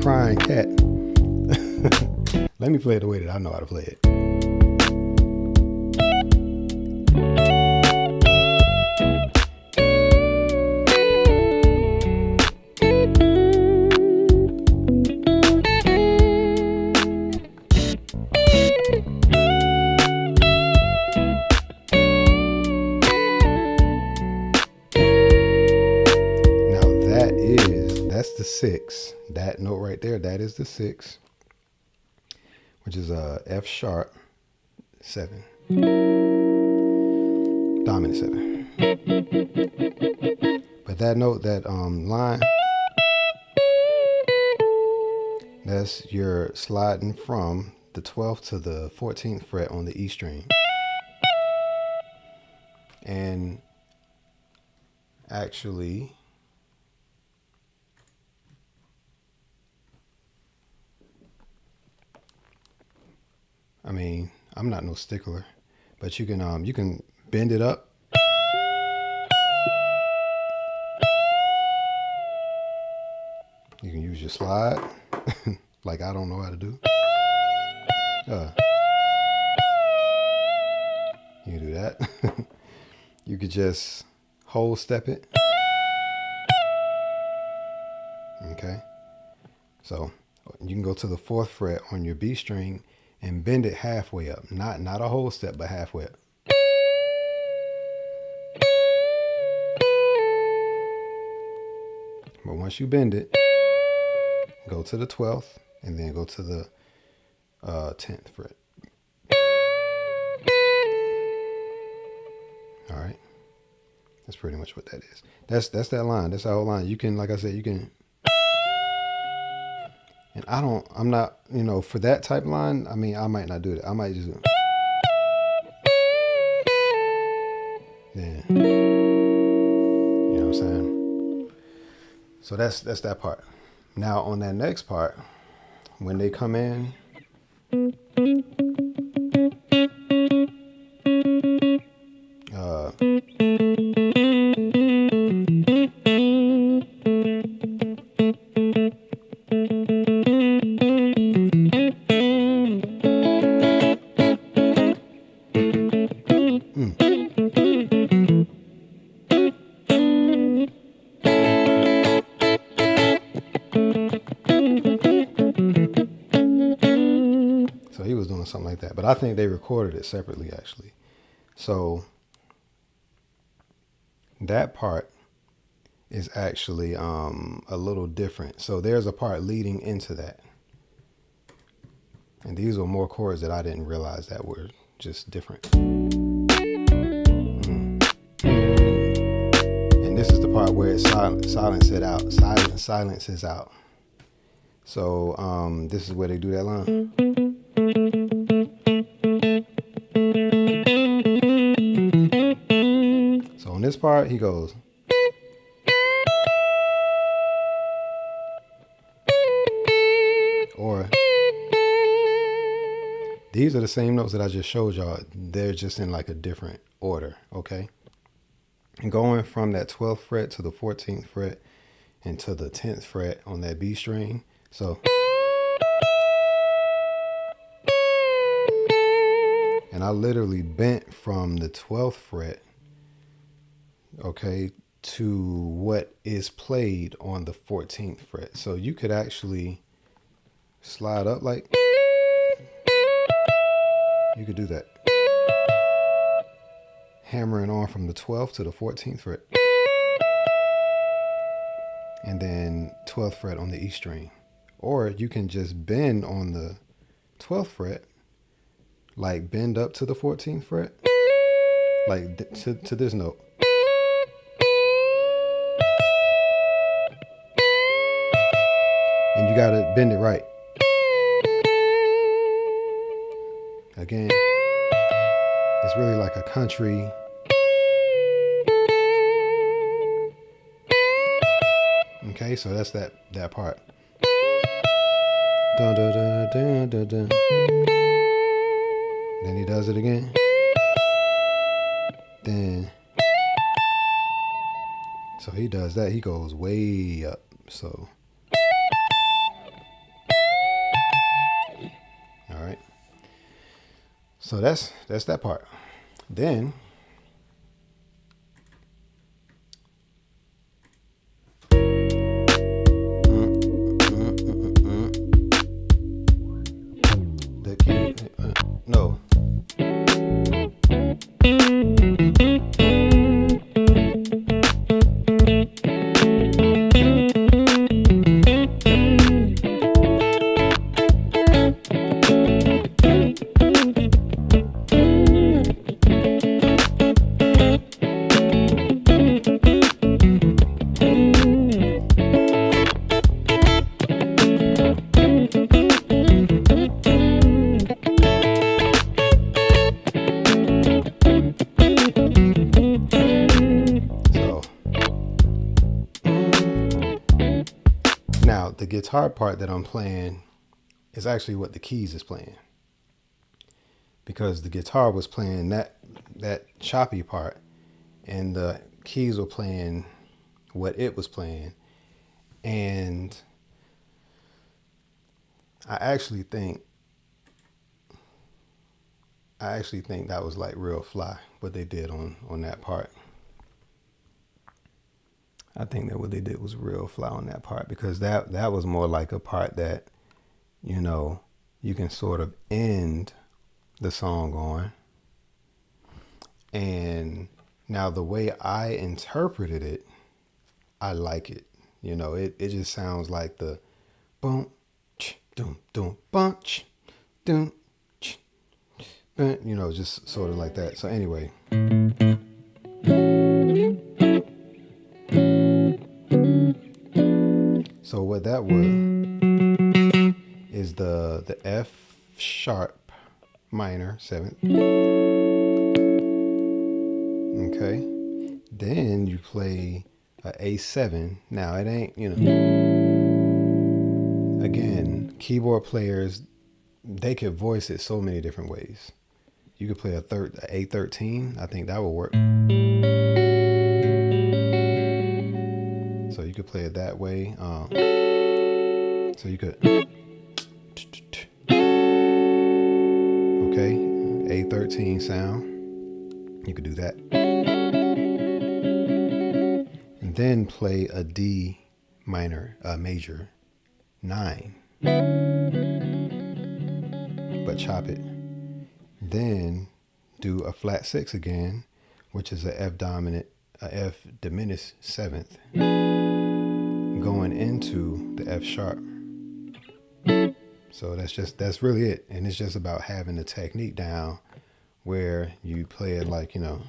crying cat. Let me play it the way that I know how to play it. That's the 6. That note right there, that is the 6, which is a F sharp 7, dominant 7. But that note, that line, that's you're sliding from the 12th to the 14th fret on the E string. And actually, I mean, I'm not no stickler, but you can bend it up. You can use your slide, like I don't know how to do. You can do that. You could just whole step it. Okay. So you can go to the 4th fret on your B string and bend it halfway up. Not a whole step, but halfway up. But once you bend it, go to the 12th and then go to the 10th fret. All right. That's pretty much what that is. That's that line. That's the whole line. You can, like I said, you can. And I'm not, for that type line, I mean, I might not do that. I might just do. Yeah. You know what I'm saying? So that's that part. Now on that next part, when they come in, something like that, but I think they recorded it separately actually. So that part is actually a little different. So there's a part leading into that, and these were more chords that I didn't realize that were just different. And this is the part where it's silences out. So this is where they do that line. So on this part, he goes. Or these are the same notes that I just showed y'all. They're just in like a different order, okay? And going from that 12th fret to the 14th fret and to the 10th fret on that B string. So. And I literally bent from the 12th fret, okay, to what is played on the 14th fret. So you could actually slide up like, you could do that. Hammering on from the 12th to the 14th fret. And then 12th fret on the E string. Or you can just bend on the 12th fret, like bend up to the 14th fret, like to this note. And you gotta bend it right. Again, it's really like a country. Okay, so that's that part. Dun, dun, dun, dun, dun, dun. Then he does it again. Then, so he does that. He goes way up. So, So that's that part. Then the key, no. Now, the guitar part that I'm playing is actually what the keys is playing, because the guitar was playing that choppy part and the keys were playing what it was playing. And I actually think that was like real fly what they did on that part. I think that what they did was real fly on that part, because that was more like a part that, you know, you can sort of end the song on. And now the way I interpreted it, I like it. You know, it just sounds like the boom, doom, doom, bunch, doom, you know, just sort of like that. So anyway. So what that was is the F sharp minor 7th. Okay. Then you play a A7. Now it ain't, you know, again, keyboard players, they could voice it so many different ways. You could play a A13. I think that would work. So you could play it that way. So you could, okay, A13 sound. You could do that. And then play a D minor, major 9. But chop it. Then do a flat 6 again, which is a F diminished 7th, going into the F sharp. So that's really it. And it's just about having the technique down where you play it like, you know.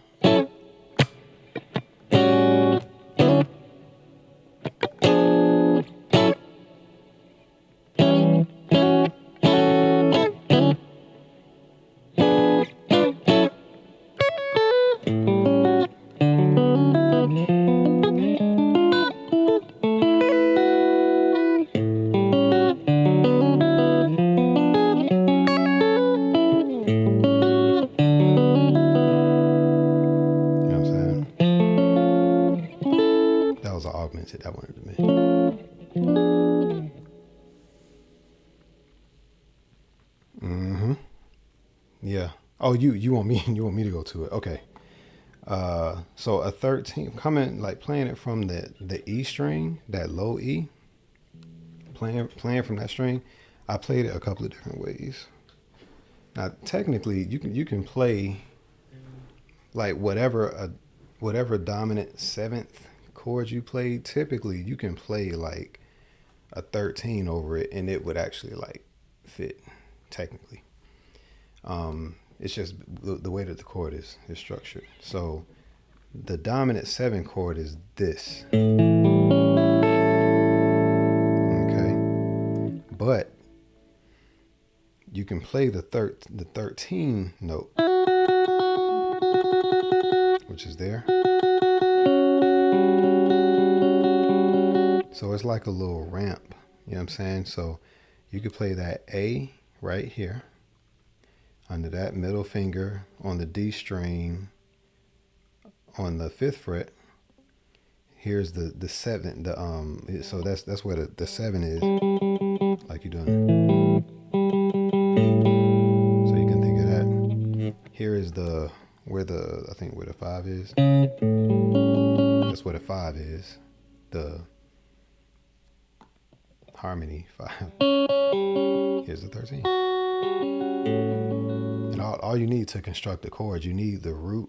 That wanted to me. Yeah. Oh, you want me to go to it? Okay. So a 13, coming like playing it from the E string, that low E, playing from that string. I played it a couple of different ways. Now, technically, you can play like whatever dominant 7th chords you play. Typically, you can play like a 13 over it, and it would actually like fit technically. It's just the way that the chord is structured. So the dominant 7 chord is this. Okay, but you can play the 13 note, which is there. So it's like a little ramp, you know what I'm saying? So you could play that A right here under that middle finger on the D string on the 5th fret. Here's the 7th, so that's where the 7 is, like you're doing. So you can think of that. I think where the 5 is. That's where the 5 is. The harmony 5. Here's the 13. And all you need to construct the chords, you need the root.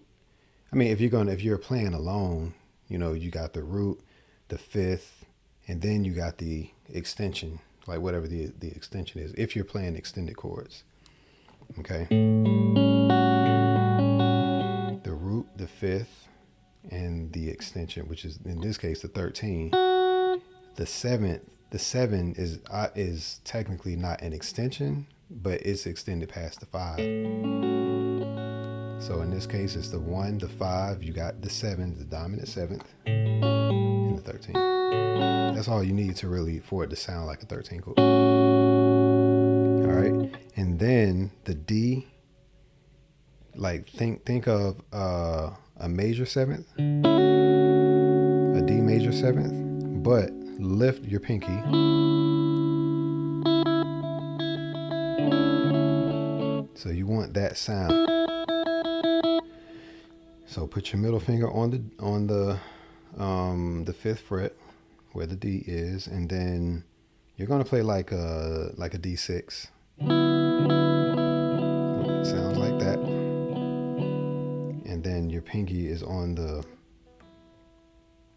I mean, if you're playing alone, you know, you got the root, the 5th, and then you got the extension, like whatever the extension is, if you're playing extended chords. Okay. The root, the 5th, and the extension, which is in this case the 13. The 7th, the 7 is technically not an extension, but it's extended past the 5. So in this case, it's the 1, the 5. You got the 7, the dominant 7th, and the 13. That's all you need to really for it to sound like a 13 chord. All right, and then the D. Like think of a major 7th, a D major 7th, but lift your pinky. So you want that sound. So put your middle finger on the 5th fret where the D is, and then you're gonna play like a D6. It sounds like that. And then your pinky is on the,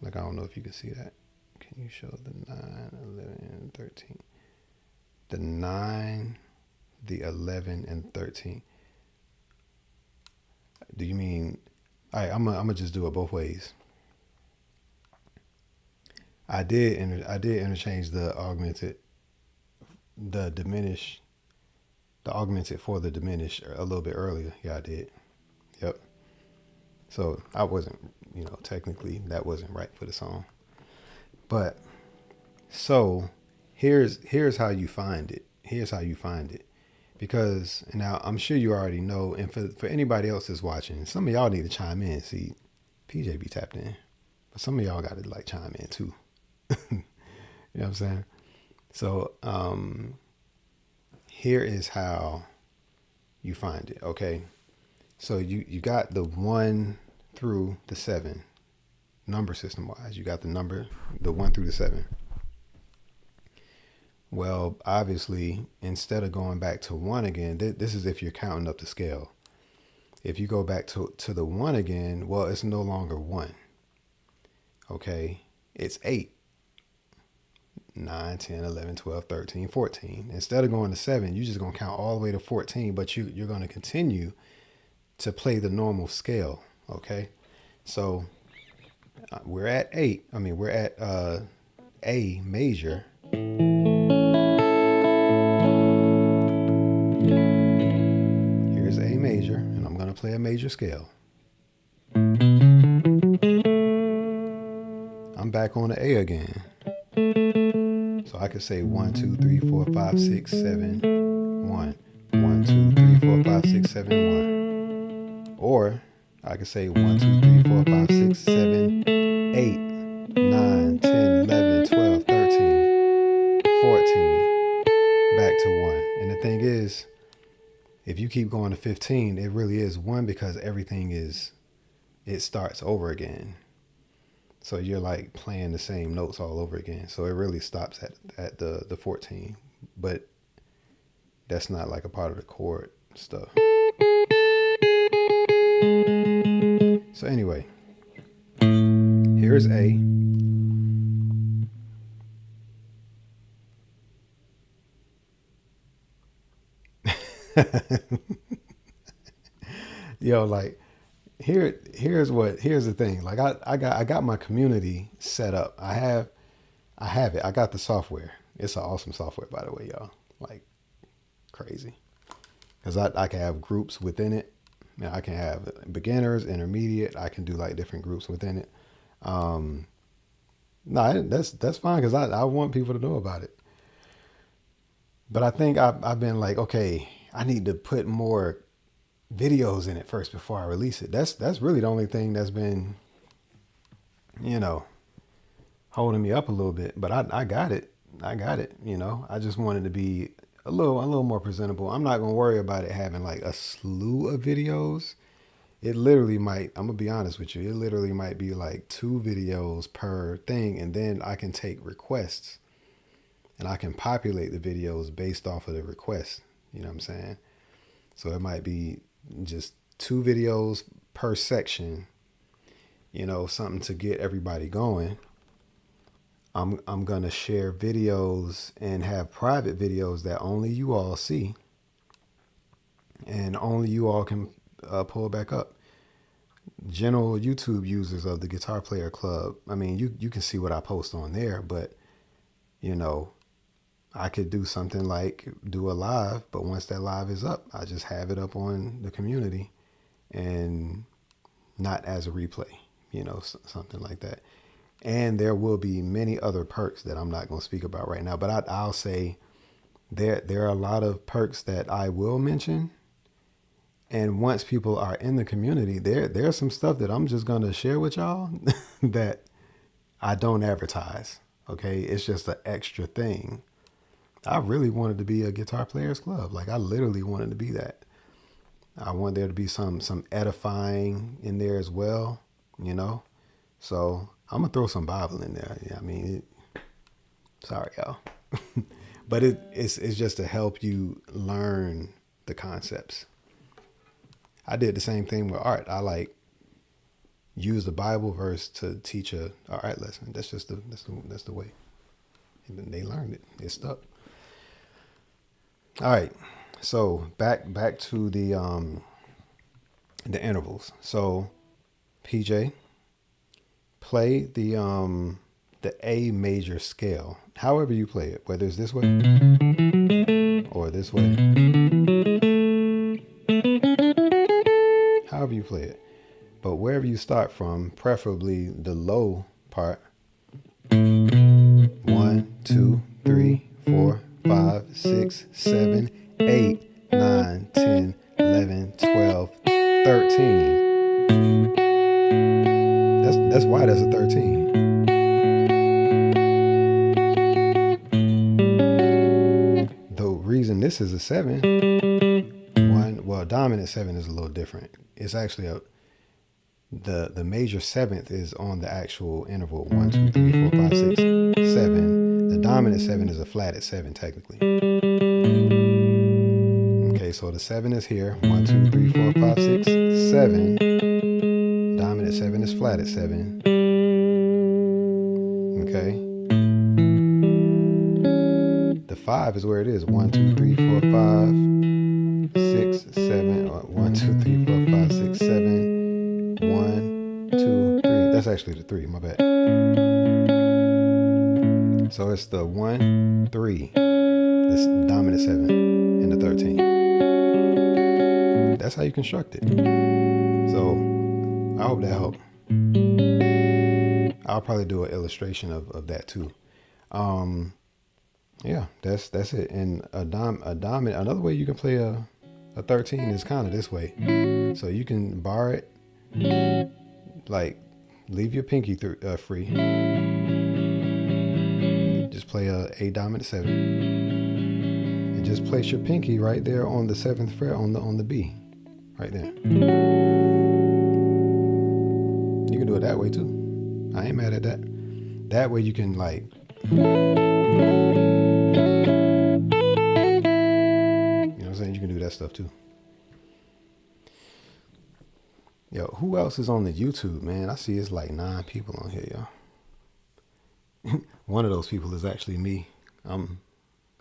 like, I don't know if you can see that. Can you show the 9, 11, and 13? The 9, the 11, and 13. Do you mean, all right, I'm gonna just do it both ways. I did interchange the augmented for the diminished a little bit earlier. Yeah, I did. Yep. So I wasn't, technically that wasn't right for the song. But so here's how you find it. Here's how you find it. Because now I'm sure you already know, and for anybody else that's watching, some of y'all need to chime in. See, PJ be tapped in, but some of y'all got to like chime in too. You know what I'm saying? So here is how you find it. Okay, so you got the 1 through the 7 number system wise. You got the 1 through the 7. Well, obviously, instead of going back to 1 again, this is if you're counting up the scale. If you go back to the 1 again, well, it's no longer 1. Okay, it's 8. 9, 10, 11, 12, 13, 14. Instead of going to 7, you're just going to count all the way to 14, but you're going to continue to play the normal scale. Okay, so we're at 8. I mean, we're at A major. Here's A major, and I'm going to play a major scale. I'm back on the A again. So I could say 1, 2, 3, 4, 5, 6, 7, 1. 1, 2, 3, 4, 5, 6, 7, 1. Or I could say 1, 2, 3, 4, 5, 6, 7, 8, 9, 10, 11, 12, 13, 14. Back to 1. And the thing is, if you keep going to 15, it really is 1 because it starts over again. So you're like playing the same notes all over again. So it really stops at the 14. But that's not like a part of the chord stuff. So anyway, here's A. Yo, like here's the thing. Like I got my community set up. I have it. I got the software. It's an awesome software, by the way, y'all. Like crazy. Because I can have groups within it. Now I can have beginners, intermediate. I can do like different groups within it. No, that's fine because I want people to know about it. But I think I've been like, okay, I need to put more videos in it first before I release it. That's really the only thing that's been, holding me up a little bit. But I got it. I just wanted to be a little more presentable. I'm not gonna worry about it having like a slew of videos It literally might, I'm gonna be honest with you, it literally might be like 2 videos per thing, and then I can take requests and I can populate the videos based off of the request. You know what I'm saying? So it might be just 2 videos per section, you know, something to get everybody going. I'm gonna share videos and have private videos that only you all see, and only you all can pull back up. General YouTube users of the Guitar Player Club, I mean, you can see what I post on there, but you know, I could do something like do a live, but once that live is up, I just have it up on the community and not as a replay, you know, something like that. And there will be many other perks that I'm not going to speak about right now, but I'll say there are a lot of perks that I will mention. And once people are in the community, there's some stuff that I'm just going to share with y'all that I don't advertise. Okay. It's just an extra thing. I really wanted to be a Guitar Players Club. Like I literally wanted to be that. I want there to be some edifying in there as well, you know? So I'm gonna throw some Bible in there. Yeah, I mean, sorry y'all, but it's just to help you learn the concepts. I did the same thing with art. I like use the Bible verse to teach a art lesson. That's just that's the way. And then they learned it. It stuck. All right. So back to the intervals. So PJ, play the A major scale, however you play it, whether it's this way or this way, however you play it. But wherever you start from, preferably the low part. 1, 2, 3, 4, 5, 6, 7, 8, 9, 10, 11, 12, 13. That's why that's a 13. The reason this is a 7, dominant 7 is a little different. It's actually the major 7th is on the actual interval 1, 2, 3, 4, 5, 6, 7. The dominant 7 is a flatted 7 technically. Okay, so the 7 is here. 1, 2, 3, 4, 5, 6, 7. Dominant 7 is flatted 7. Okay. The 5 is where it is. 1, 2, 3, 4, 5, 6, 7. 1, 2, 3, 4, 5, 6, 7. 1, 2, 3. That's actually the 3, my bad. So it's the 1, 3. This dominant 7 and the 13. That's how you construct it. So I hope that helped. I'll probably do an illustration of that too. Yeah, that's it. And a dominant, another way you can play a 13 is kind of this way. So you can bar it, like leave your pinky free. Just play a dominant 7. And just place your pinky right there on the 7th fret on the B. Right there. You can do it that way too. I ain't mad at that. That way you can like, you know what I'm saying? You can do that stuff too. Yo, who else is on the YouTube, man? I see it's like 9 people on here, y'all. One of those people is actually me. I'm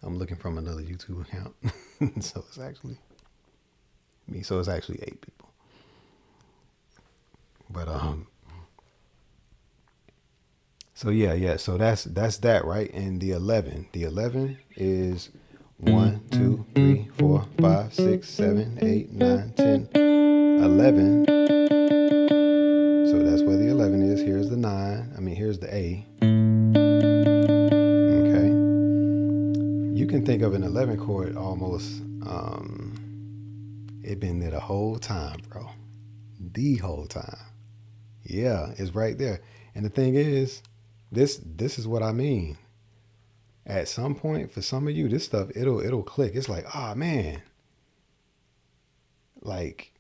looking from another YouTube account. So it's actually me. So it's actually 8 people. But so yeah. So that's that, right? And the 11 is 1, 2, 3, 4, 5, 6, 7, 8, 9, 10, 11. So that's where the 11 is. Here's the 9. I mean, here's the A. Okay. You can think of an 11 chord almost, it been there the whole time, bro. The whole time. Yeah, it's right there. And the thing is, this is what I mean. At some point, for some of you, this stuff, it'll click. It's like, ah, man. Like,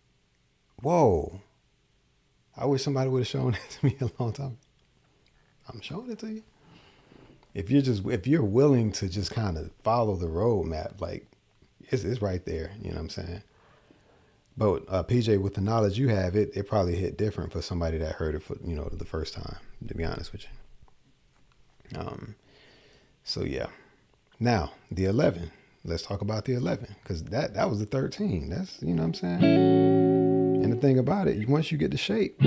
whoa. I wish somebody would have shown that to me a long time. I'm showing it to you. If you're willing to just kind of follow the roadmap, like it's right there. You know what I'm saying? But PJ, with the knowledge you have, it probably hit different for somebody that heard it for the first time. To be honest with you. So yeah. Now the 11. Let's talk about the 11 because that was the 13. That's what I'm saying. And the thing about it, once you get the shape.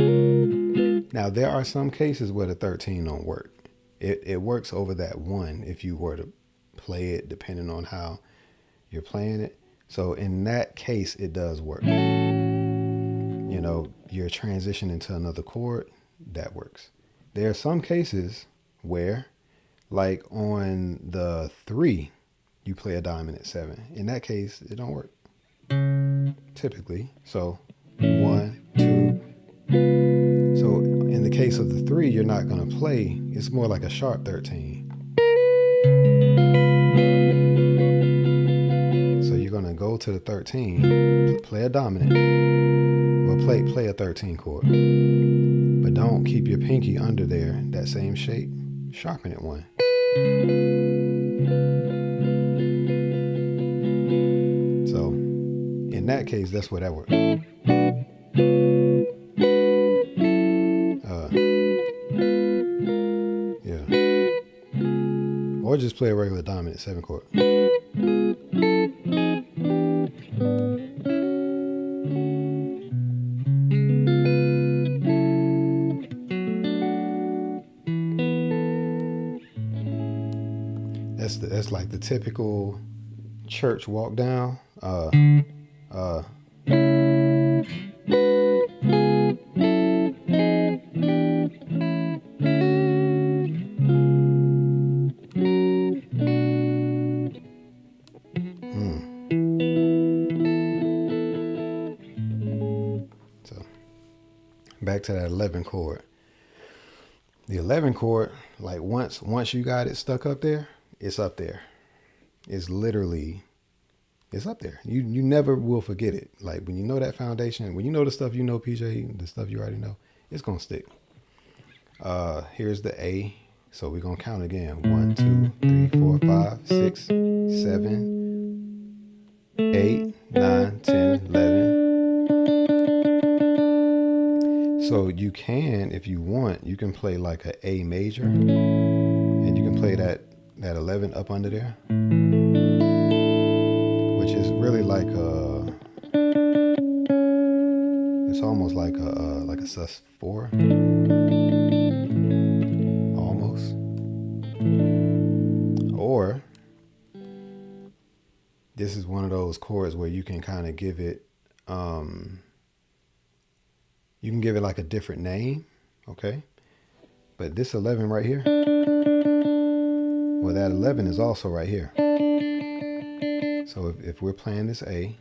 Now there are some cases where the 13 don't work. It works over that 1 if you were to play it depending on how you're playing it. So in that case, it does work. You're transitioning to another chord, that works. There are some cases where, like on the 3, you play a dominant 7. In that case, it don't work. Typically. So 1, 2. So in the case of the 3, you're not going to play. It's more like a sharp 13. So you're going to go to the 13, play a dominant, or play a 13 chord. But don't keep your pinky under there, that same shape. Sharpen it 1. So in that case, that's where that works. Yeah. Or just play a regular dominant 7 chord. That's like the typical church walk down. So back to that 11 chord. The 11 chord, like once you got it stuck up there, it's up there. It's up there. You never will forget it. Like when you know that foundation, when you know the stuff you know, PJ, the stuff you already know, it's gonna stick. Here's the A. So we're gonna count again. 1, 2, 3, 4, 5, 6, 7, 8, 9, 10, 11. So you can, if you want, you can play like an A major, and you can play that 11 up under there, which is really like it's almost like a sus4, almost. Or this is one of those chords where you can kind of give it, you can give it like a different name, okay? But this 11 right here, well, that 11 is also right here. So if we're playing this A,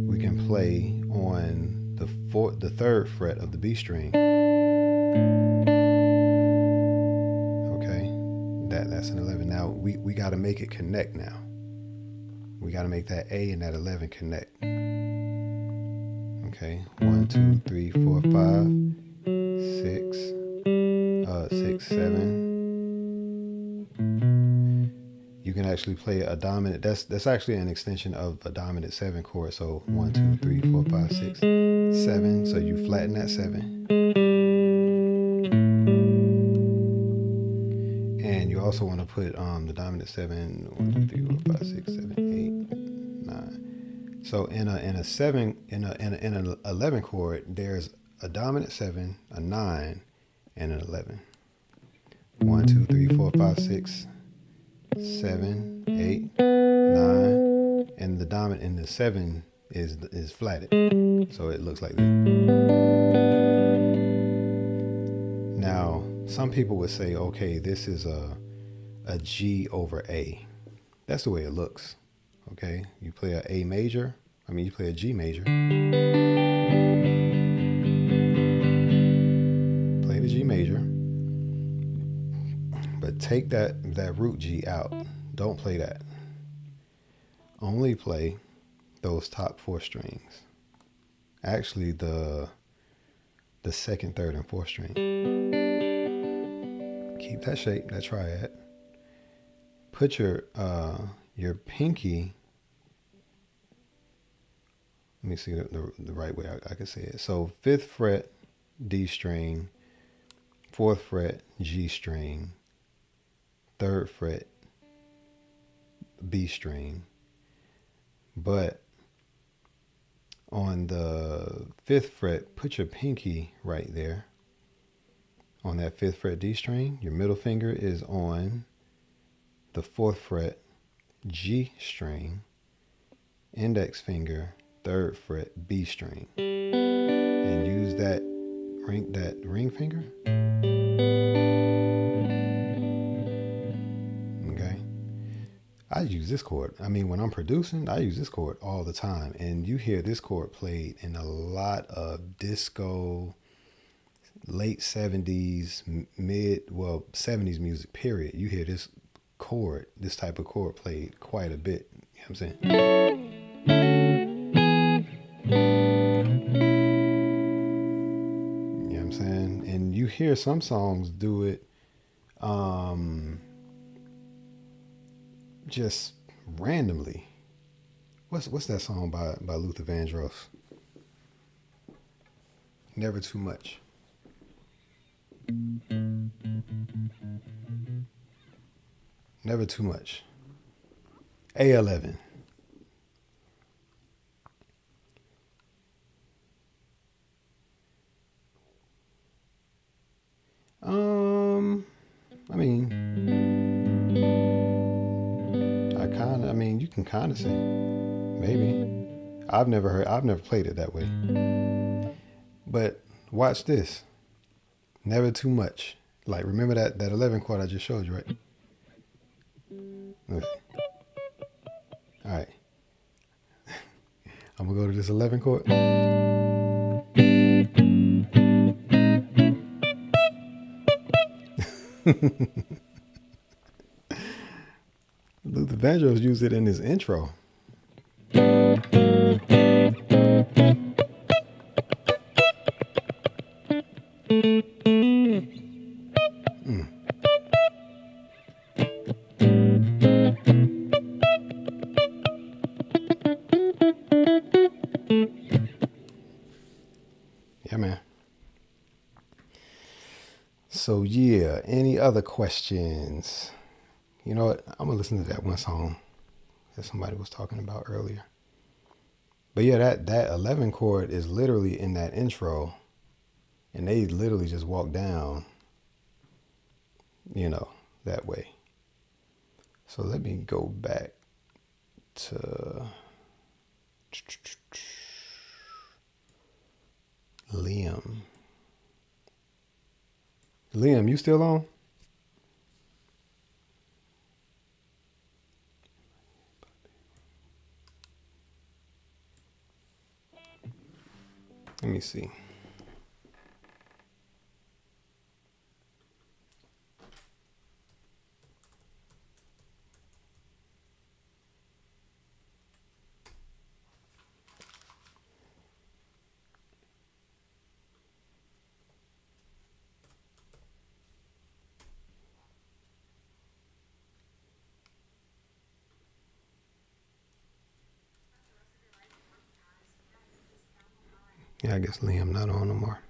we can play on the 3rd fret of the B string. Okay, that's an 11. Now we got to make it connect now. We got to make that A and that 11 connect. Okay, 1, 2, 3, 4, 5, 6, 7. You can actually play a dominant. That's actually an extension of a dominant 7 chord. So 1, 2, 3, 4, 5, 6, 7. So you flatten that 7. And you also want to put the dominant 7, 1, 2, 3, 4, 5, 6, 7, 8, 9. So in an 11 chord, there's a dominant 7, a 9, and an 11. 1, 2, 3, 4, 5, 6, 7, 8, 9, and the dominant in the 7 is flatted, so it looks like that. Now, some people would say, okay, this is a G over A. That's the way it looks. Okay, you play a A major. You play a G major. Play the G major. But take that root G out. Don't play that. Only play those top 4 strings. actually the second, third, and fourth string. Keep that shape, that triad. Put your pinky. Let me see the right way I can say it. So 5th fret D string, 4th fret G string, 3rd fret B string. But on the 5th fret, put your pinky right there on that 5th fret D string. Your middle finger is on the 4th fret G string, index finger 3rd fret B string, and use that ring finger. Okay, I use this chord. I mean, when I'm producing, I use this chord all the time, and you hear this chord played in a lot of disco, late 70s, 70s music period. You hear this type of chord played quite a bit. You know what I'm saying? You know what I'm saying? And you hear some songs do it just randomly. What's that song by Luther Vandross? Never Too Much. Never Too Much. A11. You can kind of say, maybe. I've never played it that way. But watch this. Never Too Much. Like, remember that 11 chord I just showed you, right? Okay. All right. I'm gonna go to this 11 chord. Luther Vandross used it in his intro. Yeah, man. So yeah, any other questions? You know what? I'm gonna listen to that one song that somebody was talking about earlier. But yeah, that 11 chord is literally in that intro, and they literally just walk down, that way. So let me go back to Liam. Liam, you still on? Let me see. Yeah, I guess Liam not on no more.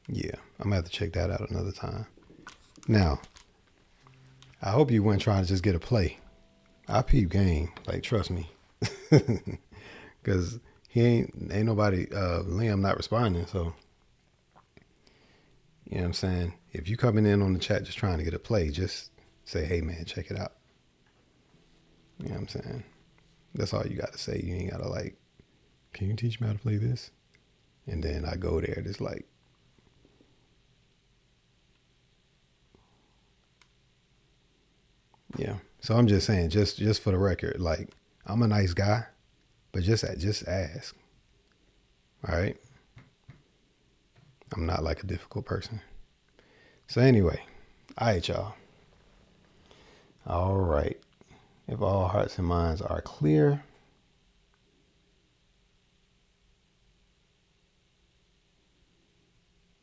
Yeah, I'm gonna have to check that out another time. Now, I hope you weren't trying to just get a play. I peep game, like, trust me. Cause ain't nobody, Liam not responding. So, you know what I'm saying? If you coming in on the chat just trying to get a play, just say, hey man, check it out. You know what I'm saying? That's all you got to say. You ain't got to can you teach me how to play this? And then I go there, it's like, yeah. So I'm just saying, just for the record, like, I'm a nice guy, but just ask. All right. I'm not like a difficult person. So anyway, all right, y'all. All right. If all hearts and minds are clear,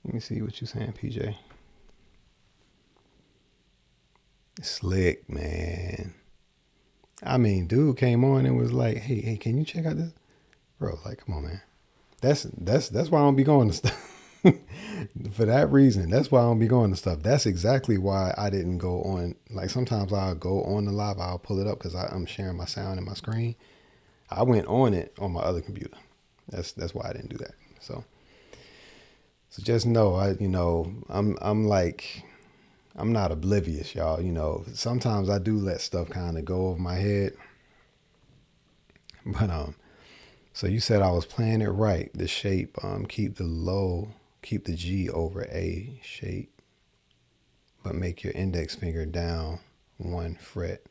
let me see what you're saying, PJ. Slick, man. I mean, dude came on and was like, hey, can you check out this? Bro, like, come on, man. That's why I don't be going to stuff. For that reason, that's why I don't be going to stuff. That's exactly why I didn't go on. Like, sometimes I'll go on the live, I'll pull it up because I'm sharing my sound and my screen. I went on it on my other computer. That's why I didn't do that. So just know, I'm like, I'm not oblivious, y'all. You know, sometimes I do let stuff kind of go over my head. But so you said I was playing it right. The shape, keep the G over A shape, but make your index finger down 1 fret.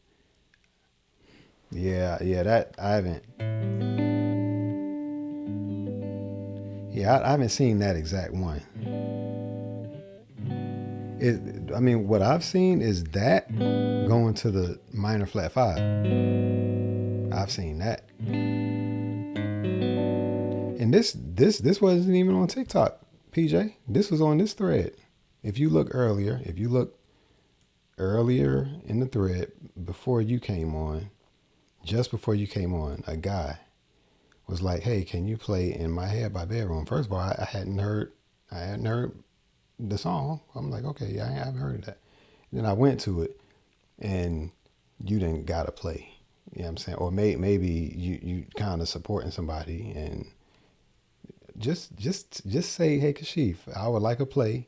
Yeah, that I haven't. Yeah, I haven't seen that exact one. I mean, what I've seen is that going to the minor flat 5. I've seen that. And this wasn't even on TikTok, PJ. This was on this thread. If you look earlier in the thread before you came on, just before you came on, a guy was like, hey, can you play In My Head by Bedroom? First of all, I hadn't heard the song. I'm like, okay, yeah, I haven't heard of that. Then I went to it and you didn't gotta play. You know what I'm saying? Or maybe you kind of supporting somebody and just say, hey, Kashif, I would like a play.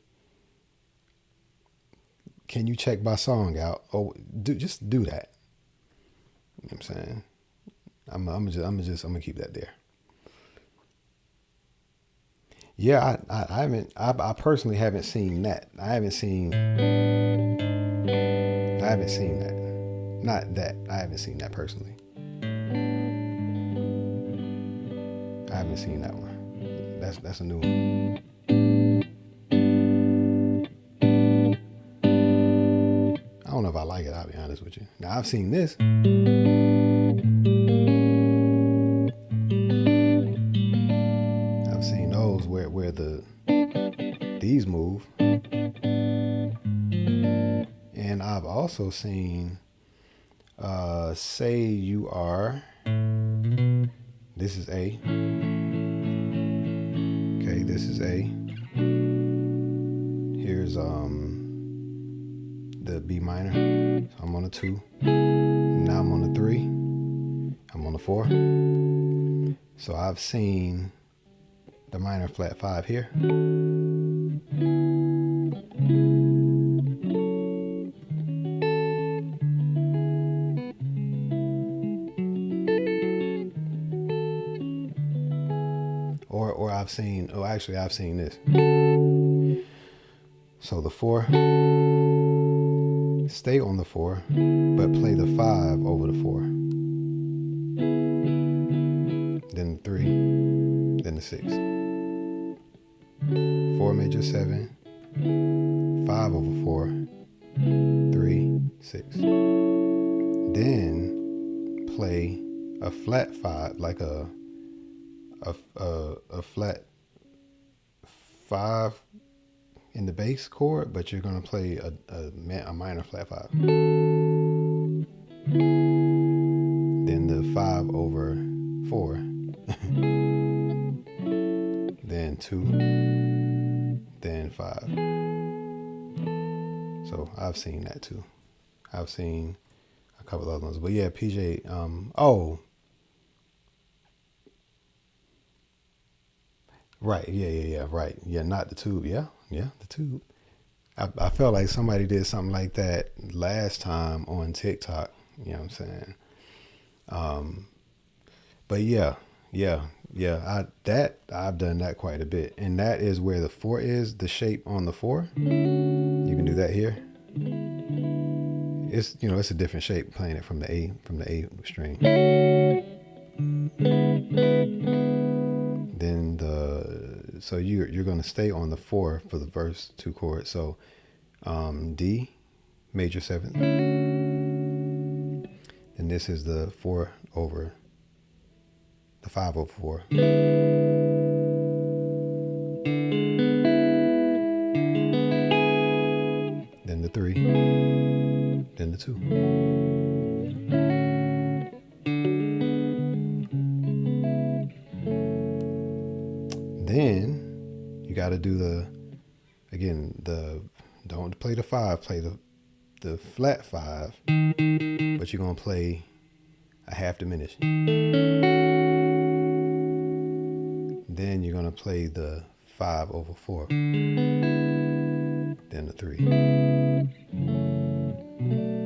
Can you check my song out? Oh, just do that. You know what I'm saying? I'm gonna keep that there. Yeah, I personally haven't seen that. I haven't seen that. Not that. I haven't seen that personally. I haven't seen that one. That's a new one. I don't know if I like it, I'll be honest with you. Now I've seen this. I've seen those where these move. And I've also seen say you are, this is A. Okay, this is A. Here's the B minor. So I'm on a 2. Now I'm on a 3. I'm on a 4. So I've seen the minor flat 5 here. Or I've seen, I've seen this. So the 4, stay on the 4, but play the 5 over the 4. Then the 3, then the 6. 4 major 7, 5 over 4, 3, 6. Then play a flat 5, like a flat 5 in the bass chord, but you're gonna play a minor flat 5. Then the 5 over 4. Then 2. Then 5. So I've seen that too. I've seen a couple other ones, but yeah, PJ. Right. Yeah. Right. Yeah. Not the tube. Yeah. The tube. I felt like somebody did something like that last time on TikTok. You know what I'm saying? But yeah. Yeah, yeah. I've done that quite a bit, and that is where the 4 is. The shape on the 4. You can do that here. It's it's a different shape playing it from the A string. Then so you're gonna stay on the 4 for the verse 2 chord. So D major 7th, and this is the 4 over the 5 over 4. Then the 3, then the 2. Then you got to do don't play the 5, play the flat 5, but you're going to play a half diminished. Then you're going to play the 5 over 4, then the 3,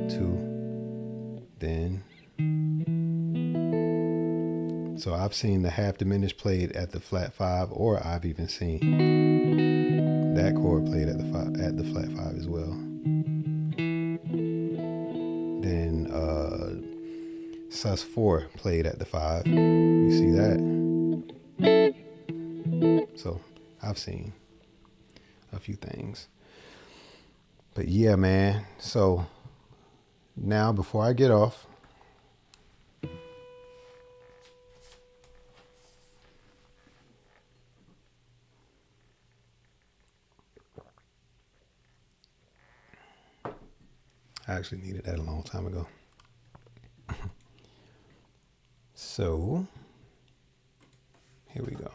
2, then. So I've seen the half diminished played at the flat 5, or I've even seen that chord played at the flat 5 as well. Then sus4 played at the 5. You see that? So I've seen a few things. But yeah, man. So now before I get off, I actually needed that a long time ago. So here we go.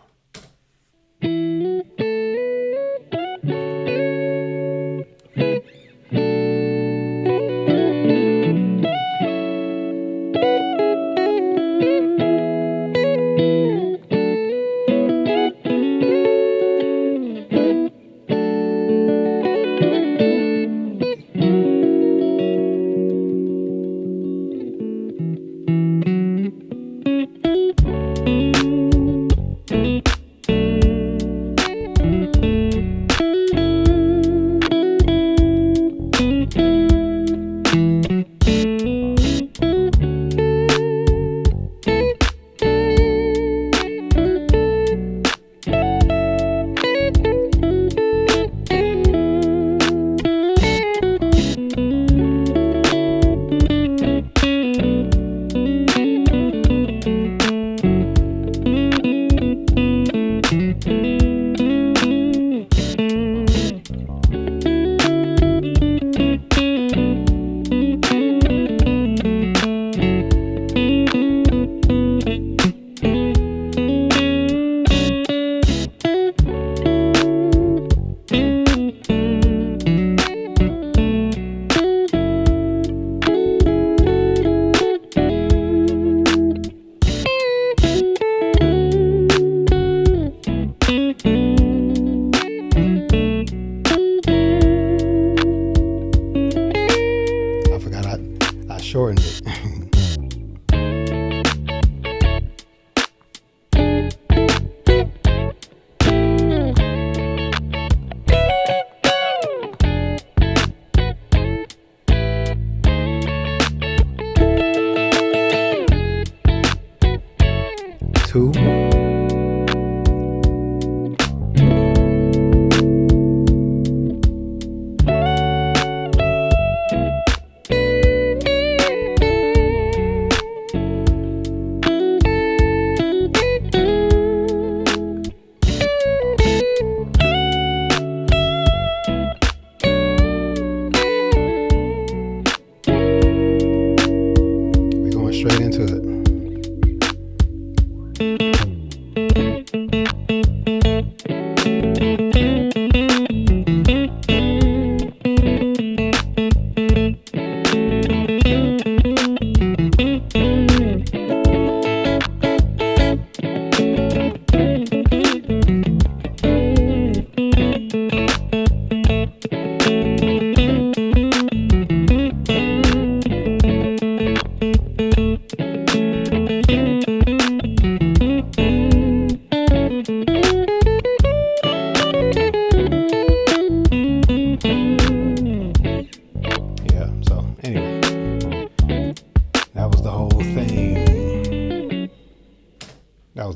Shortened it. Two. Straight into it.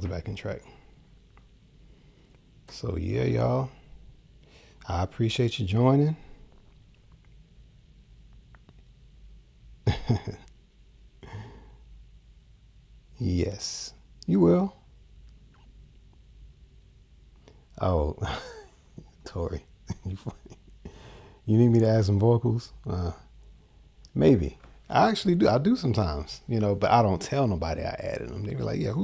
the backing track. So yeah, y'all, I appreciate you joining. Yes, you will. Oh, Tori, you funny. You need me to add some vocals? Maybe. I actually do. I do sometimes, but I don't tell nobody I added them. They be like, yeah, who